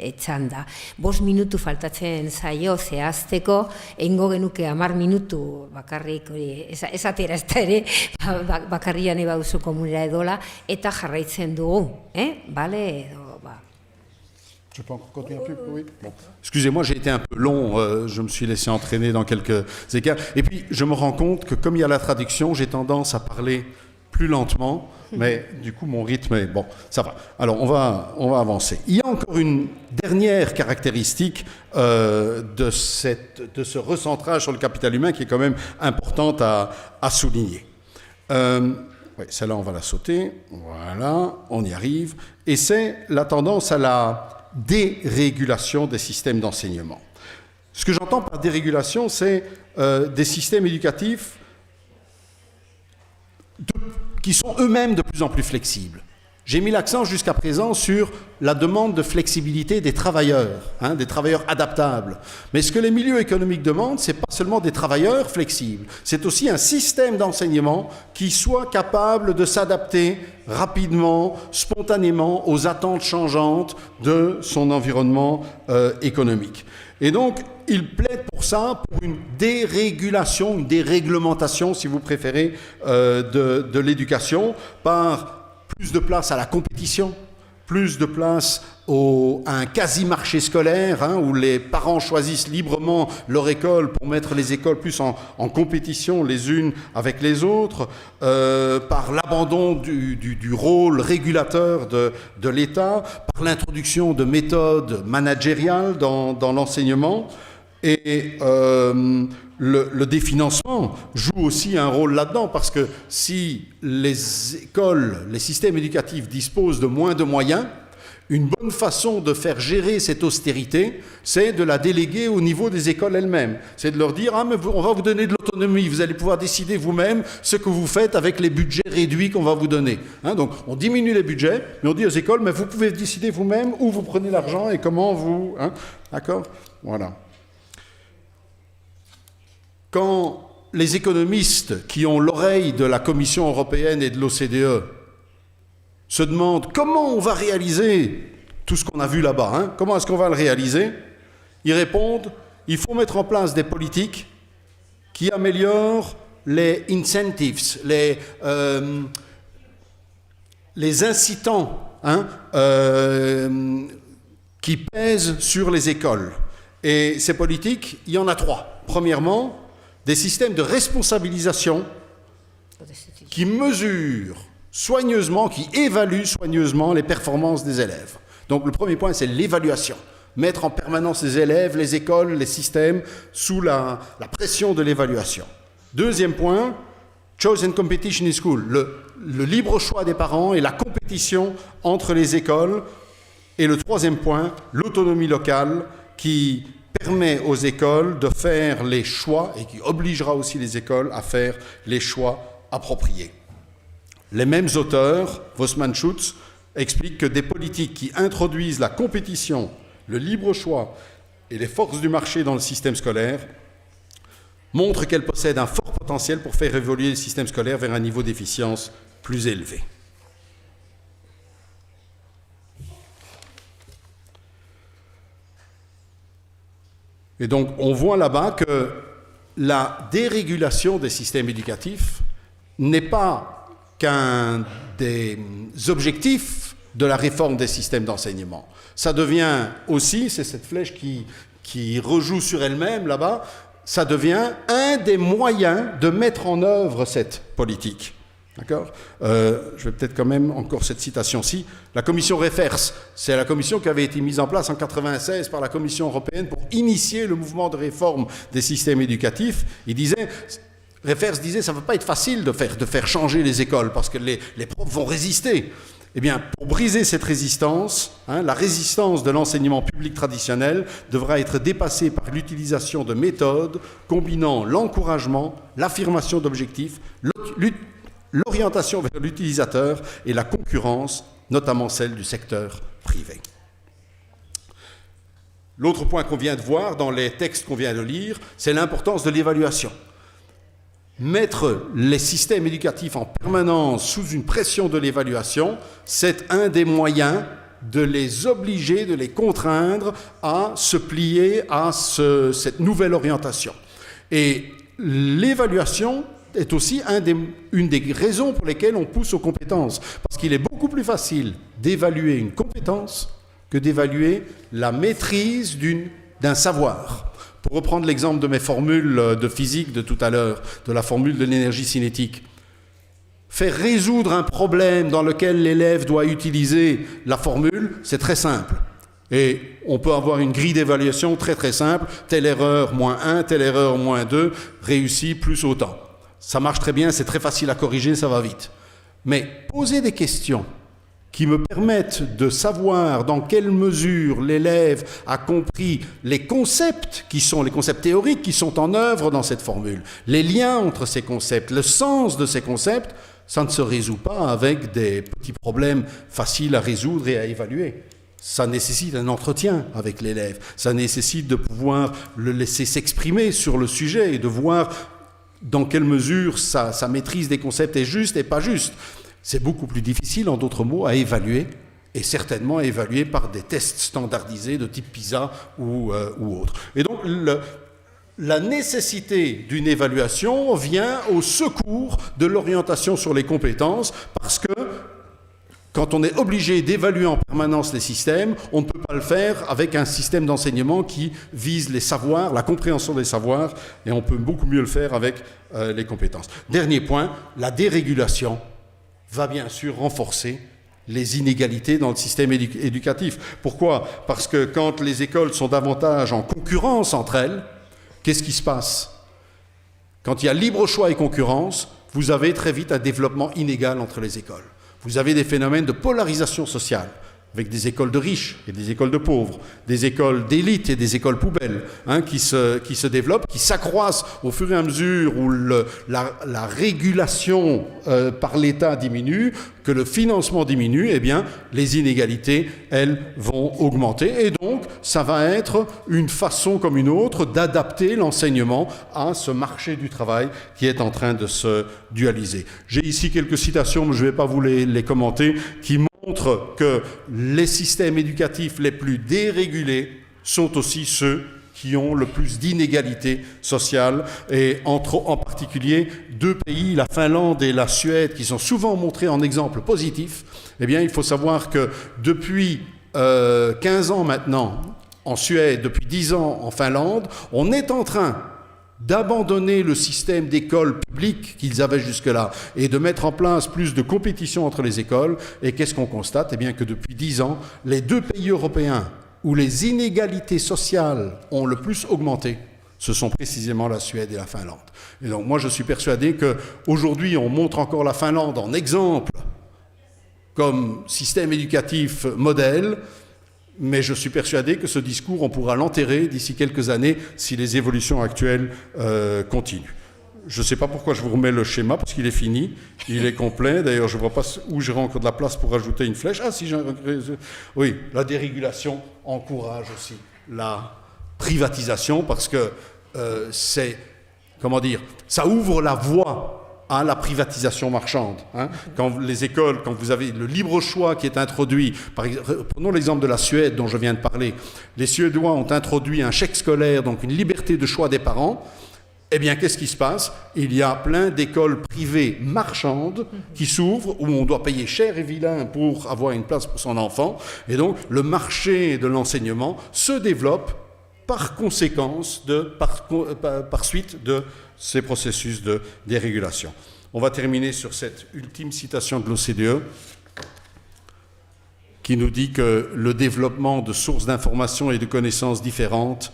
etxanda. 5 minutu faltatzen zaio zehazteko egingo genuke 10 minutu bakarrik esatera ez da ere bakarrian ebauzu komunera edola eta jarraitzen dugu, bale edo. Je peux encore continuer un peu? Oui. Bon. Excusez-moi, j'ai été un peu long, je me suis laissé entraîner dans quelques écarts. Et puis, je me rends compte que comme il y a la traduction, j'ai tendance à parler plus lentement, mais du coup, mon rythme est... Bon, ça va. Alors, on va avancer. Il y a encore une dernière caractéristique de ce recentrage sur le capital humain qui est quand même importante à souligner. Oui, celle-là, on va la sauter. Voilà, on y arrive. Et c'est la tendance à la dérégulation des systèmes d'enseignement. Ce que j'entends par dérégulation, c'est des systèmes éducatifs qui sont eux-mêmes de plus en plus flexibles. J'ai mis l'accent jusqu'à présent sur la demande de flexibilité des travailleurs adaptables. Mais ce que les milieux économiques demandent, ce n'est pas seulement des travailleurs flexibles, c'est aussi un système d'enseignement qui soit capable de s'adapter rapidement, spontanément aux attentes changeantes de son environnement économique. Et donc, il plaide pour ça, pour une dérégulation, une déréglementation, si vous préférez, de l'éducation, par plus de place à la compétition, plus de place à un quasi-marché scolaire, où les parents choisissent librement leur école pour mettre les écoles plus en compétition les unes avec les autres, par l'abandon du rôle régulateur de l'État, par l'introduction de méthodes managériales dans l'enseignement. Et le définancement joue aussi un rôle là-dedans, parce que si les écoles, les systèmes éducatifs disposent de moins de moyens, une bonne façon de faire gérer cette austérité, c'est de la déléguer au niveau des écoles elles-mêmes. C'est de leur dire « Ah, mais on va vous donner de l'autonomie, vous allez pouvoir décider vous-même ce que vous faites avec les budgets réduits qu'on va vous donner. » Donc, on diminue les budgets, mais on dit aux écoles « Mais vous pouvez décider vous-même où vous prenez l'argent et comment vous... » D'accord ? Voilà. Quand les économistes qui ont l'oreille de la Commission européenne et de l'OCDE se demandent comment on va réaliser tout ce qu'on a vu là-bas, comment est-ce qu'on va le réaliser, ils répondent, il faut mettre en place des politiques qui améliorent les incentives, les incitants qui pèsent sur les écoles. Et ces politiques, il y en a 3. Premièrement, des systèmes de responsabilisation qui mesurent soigneusement, qui évaluent soigneusement les performances des élèves. Donc le premier point, c'est l'évaluation. Mettre en permanence les élèves, les écoles, les systèmes sous la pression de l'évaluation. Deuxième point, choice and competition in school, le libre choix des parents et la compétition entre les écoles. Et le troisième point, l'autonomie locale qui permet aux écoles de faire les choix et qui obligera aussi les écoles à faire les choix appropriés. Les mêmes auteurs, Vosman-Schutz, expliquent que des politiques qui introduisent la compétition, le libre choix et les forces du marché dans le système scolaire montrent qu'elles possèdent un fort potentiel pour faire évoluer le système scolaire vers un niveau d'efficience plus élevé. Et donc, on voit là-bas que la dérégulation des systèmes éducatifs n'est pas qu'un des objectifs de la réforme des systèmes d'enseignement. Ça devient aussi, c'est cette flèche qui rejoue sur elle-même là-bas, ça devient un des moyens de mettre en œuvre cette politique. D'accord ? Je vais peut-être quand même encore cette citation-ci. La commission Refers, c'est la commission qui avait été mise en place en 1996 par la Commission européenne pour initier le mouvement de réforme des systèmes éducatifs. Refers disait, ça ne va pas être facile de faire changer les écoles parce que les profs vont résister. Eh bien, pour briser cette résistance, la résistance de l'enseignement public traditionnel devra être dépassée par l'utilisation de méthodes combinant l'encouragement, l'affirmation d'objectifs, l'orientation vers l'utilisateur et la concurrence, notamment celle du secteur privé. L'autre point qu'on vient de voir dans les textes qu'on vient de lire, c'est l'importance de l'évaluation. Mettre les systèmes éducatifs en permanence sous une pression de l'évaluation, c'est un des moyens de les obliger, de les contraindre à se plier à cette nouvelle orientation. Et l'évaluation est aussi une des raisons pour lesquelles on pousse aux compétences. Parce qu'il est beaucoup plus facile d'évaluer une compétence que d'évaluer la maîtrise d'un savoir. Pour reprendre l'exemple de mes formules de physique de tout à l'heure, de la formule de l'énergie cinétique, faire résoudre un problème dans lequel l'élève doit utiliser la formule, c'est très simple. Et on peut avoir une grille d'évaluation très très simple, telle erreur moins 1, telle erreur moins 2, réussi plus autant. Ça marche très bien, c'est très facile à corriger, ça va vite. Mais poser des questions qui me permettent de savoir dans quelle mesure l'élève a compris les concepts qui sont les concepts théoriques qui sont en œuvre dans cette formule, les liens entre ces concepts, le sens de ces concepts, ça ne se résout pas avec des petits problèmes faciles à résoudre et à évaluer. Ça nécessite un entretien avec l'élève, ça nécessite de pouvoir le laisser s'exprimer sur le sujet et de voir dans quelle mesure sa maîtrise des concepts est juste et pas juste. C'est beaucoup plus difficile, en d'autres mots, à évaluer, et certainement à évaluer par des tests standardisés de type PISA ou autre. Et donc, la nécessité d'une évaluation vient au secours de l'orientation sur les compétences, parce que quand on est obligé d'évaluer en permanence les systèmes, on ne peut pas le faire avec un système d'enseignement qui vise les savoirs, la compréhension des savoirs, et on peut beaucoup mieux le faire avec les compétences. Dernier point, la dérégulation va bien sûr renforcer les inégalités dans le système éducatif. Pourquoi ? Parce que quand les écoles sont davantage en concurrence entre elles, qu'est-ce qui se passe ? Quand il y a libre choix et concurrence, vous avez très vite un développement inégal entre les écoles. Vous avez des phénomènes de polarisation sociale, avec des écoles de riches et des écoles de pauvres, des écoles d'élite et des écoles poubelles qui se développent, qui s'accroissent au fur et à mesure où la régulation par l'État diminue, que le financement diminue, eh bien, les inégalités, elles, vont augmenter. Et donc, ça va être une façon comme une autre d'adapter l'enseignement à ce marché du travail qui est en train de se dualiser. J'ai ici quelques citations, mais je ne vais pas vous les commenter, qui montre que les systèmes éducatifs les plus dérégulés sont aussi ceux qui ont le plus d'inégalités sociales, et en particulier deux pays, la Finlande et la Suède, qui sont souvent montrés en exemple positif. Eh bien, il faut savoir que depuis 15 ans maintenant en Suède, depuis 10 ans en Finlande, on est en train d'abandonner le système d'école publique qu'ils avaient jusque-là et de mettre en place plus de compétition entre les écoles. Et qu'est-ce qu'on constate? Eh bien que depuis 10 ans, les 2 pays européens où les inégalités sociales ont le plus augmenté, ce sont précisément la Suède et la Finlande. Et donc moi je suis persuadé qu'aujourd'hui on montre encore la Finlande en exemple comme système éducatif modèle, mais je suis persuadé que ce discours on pourra l'enterrer d'ici quelques années si les évolutions actuelles continuent. Je ne sais pas pourquoi je vous remets le schéma, parce qu'il est fini, il est complet. D'ailleurs, je ne vois pas où j'aurai encore de la place pour ajouter une flèche. Ah si, oui, la dérégulation encourage aussi la privatisation, parce que c'est, comment dire, ça ouvre la voie à la privatisation marchande. Hein. Quand les écoles, quand vous avez le libre choix qui est introduit, prenons l'exemple de la Suède dont je viens de parler, les Suédois ont introduit un chèque scolaire, donc une liberté de choix des parents. Eh bien, qu'est-ce qui se passe? Il y a plein d'écoles privées marchandes qui s'ouvrent, où on doit payer cher et vilain pour avoir une place pour son enfant. Et donc, le marché de l'enseignement se développe par conséquence, par suite de ces processus de dérégulation. On va terminer sur cette ultime citation de l'OCDE qui nous dit que le développement de sources d'informations et de connaissances différentes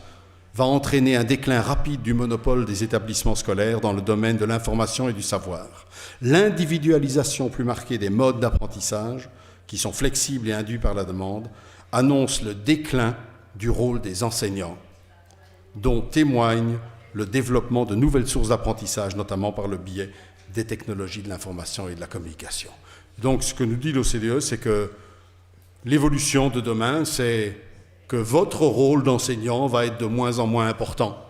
va entraîner un déclin rapide du monopole des établissements scolaires dans le domaine de l'information et du savoir. L'individualisation plus marquée des modes d'apprentissage, qui sont flexibles et induits par la demande, annonce le déclin du rôle des enseignants, dont témoigne le développement de nouvelles sources d'apprentissage, notamment par le biais des technologies de l'information et de la communication. Donc, ce que nous dit l'OCDE, c'est que l'évolution de demain, c'est que votre rôle d'enseignant va être de moins en moins important,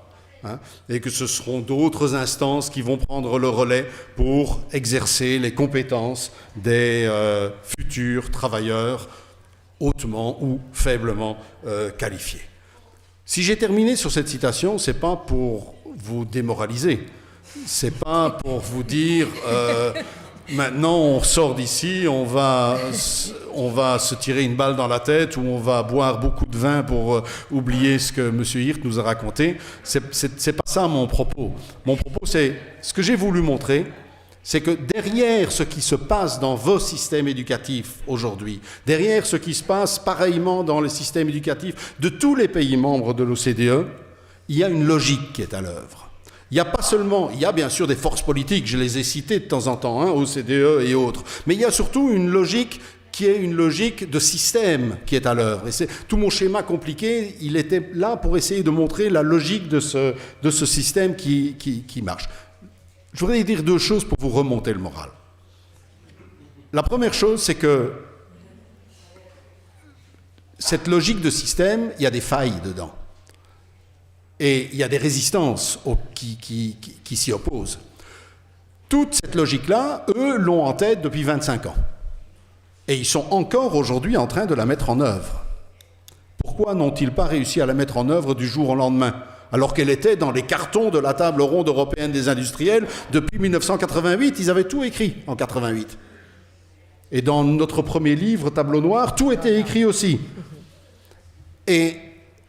hein, et que ce seront d'autres instances qui vont prendre le relais pour exercer les compétences des futurs travailleurs hautement ou faiblement qualifiés. Si j'ai terminé sur cette citation, c'est pas pour vous démoraliser, c'est pas pour vous dire maintenant on sort d'ici, on va se tirer une balle dans la tête ou on va boire beaucoup de vin pour oublier ce que M. Hirt nous a raconté. C'est pas ça mon propos. Mon propos, c'est ce que j'ai voulu montrer, c'est que derrière ce qui se passe dans vos systèmes éducatifs aujourd'hui, derrière ce qui se passe pareillement dans les systèmes éducatifs de tous les pays membres de l'OCDE, il y a une logique qui est à l'œuvre. Il y a bien sûr des forces politiques, je les ai citées de temps en temps, hein, OCDE et autres, mais il y a surtout une logique qui est une logique de système qui est à l'œuvre. Et tout mon schéma compliqué, il était là pour essayer de montrer la logique de ce système qui marche. Je voudrais dire 2 choses pour vous remonter le moral. La première chose, c'est que cette logique de système, il y a des failles dedans. Et il y a des résistances qui s'y opposent. Toute cette logique-là, eux, l'ont en tête depuis 25 ans. Et ils sont encore aujourd'hui en train de la mettre en œuvre. Pourquoi n'ont-ils pas réussi à la mettre en œuvre du jour au lendemain, alors qu'elle était dans les cartons de la table ronde européenne des industriels depuis 1988? Ils avaient tout écrit en 88. Et dans notre premier livre, Tableau noir, tout était écrit aussi. Et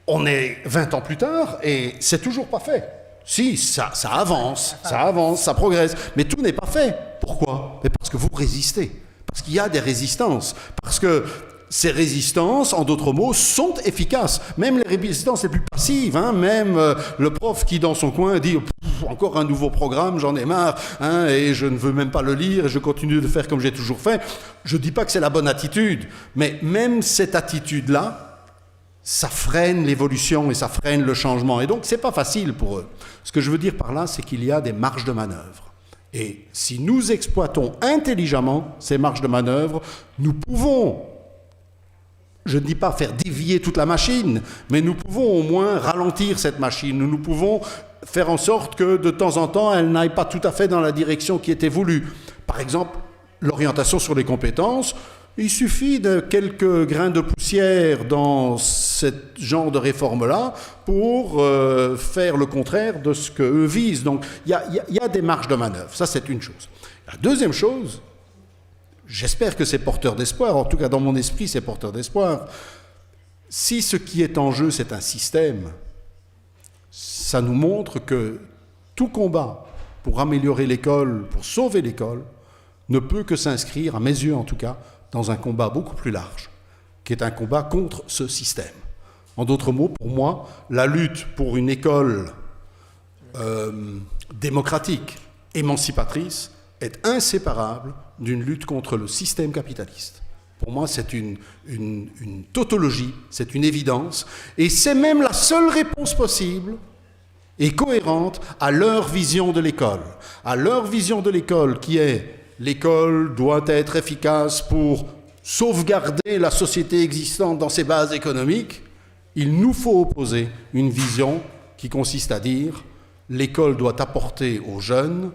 on est 20 ans plus tard et c'est toujours pas fait. Si, ça avance, ça progresse, mais tout n'est pas fait. Pourquoi? Mais parce que vous résistez, parce qu'il y a des résistances, parce que ces résistances, en d'autres mots, sont efficaces. Même les résistances les plus passives, hein, même le prof qui dans son coin dit « encore un nouveau programme, j'en ai marre, hein, et je ne veux même pas le lire, et je continue de faire comme j'ai toujours fait ». Je ne dis pas que c'est la bonne attitude, mais même cette attitude-là, ça freine l'évolution et ça freine le changement. Et donc, ce n'est pas facile pour eux. Ce que je veux dire par là, c'est qu'il y a des marges de manœuvre. Et si nous exploitons intelligemment ces marges de manœuvre, nous pouvons, je ne dis pas faire dévier toute la machine, mais nous pouvons au moins ralentir cette machine. Nous pouvons faire en sorte que, de temps en temps, elle n'aille pas tout à fait dans la direction qui était voulue. Par exemple, l'orientation sur les compétences. Il suffit de quelques grains de poussière dans ce genre de réforme-là pour faire le contraire de ce qu'eux visent. Donc, il y a des marges de manœuvre. Ça, c'est une chose. La deuxième chose, j'espère que c'est porteur d'espoir, en tout cas dans mon esprit, c'est porteur d'espoir. Si ce qui est en jeu, c'est un système, ça nous montre que Tout combat pour améliorer l'école, pour sauver l'école, ne peut que s'inscrire, à mes yeux en tout cas, dans un combat beaucoup plus large, qui est un combat contre ce système. En d'autres mots, pour moi, la lutte pour une école démocratique, émancipatrice, est inséparable d'une lutte contre le système capitaliste. Pour moi, c'est une tautologie, c'est une évidence, et c'est même la seule réponse possible et cohérente à leur vision de l'école. À leur vision de l'école qui est « l'école doit être efficace pour sauvegarder la société existante dans ses bases économiques », il nous faut opposer une vision qui consiste à dire « l'école doit apporter aux jeunes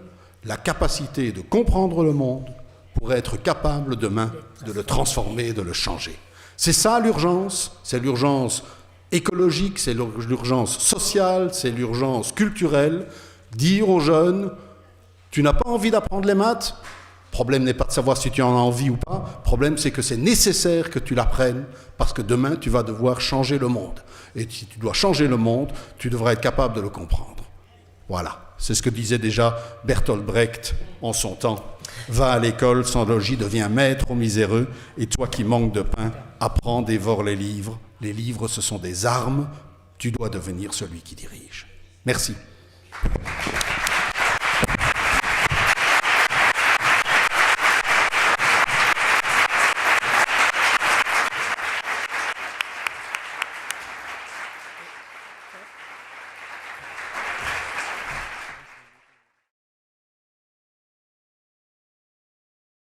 la capacité de comprendre le monde pour être capable demain de le transformer, de le changer ». C'est ça l'urgence, c'est l'urgence écologique, c'est l'urgence sociale, c'est l'urgence culturelle. Dire aux jeunes, tu n'as pas envie d'apprendre les maths, le problème n'est pas de savoir si tu en as envie ou pas, le problème c'est que c'est nécessaire que tu l'apprennes parce que demain tu vas devoir changer le monde. Et si tu dois changer le monde, tu devras être capable de le comprendre. Voilà, c'est ce que disait déjà Bertolt Brecht en son temps. Va à l'école, sans logis, deviens maître aux miséreux, et toi qui manques de pain, apprends, dévore les livres. Les livres, ce sont des armes, tu dois devenir celui qui dirige. Merci.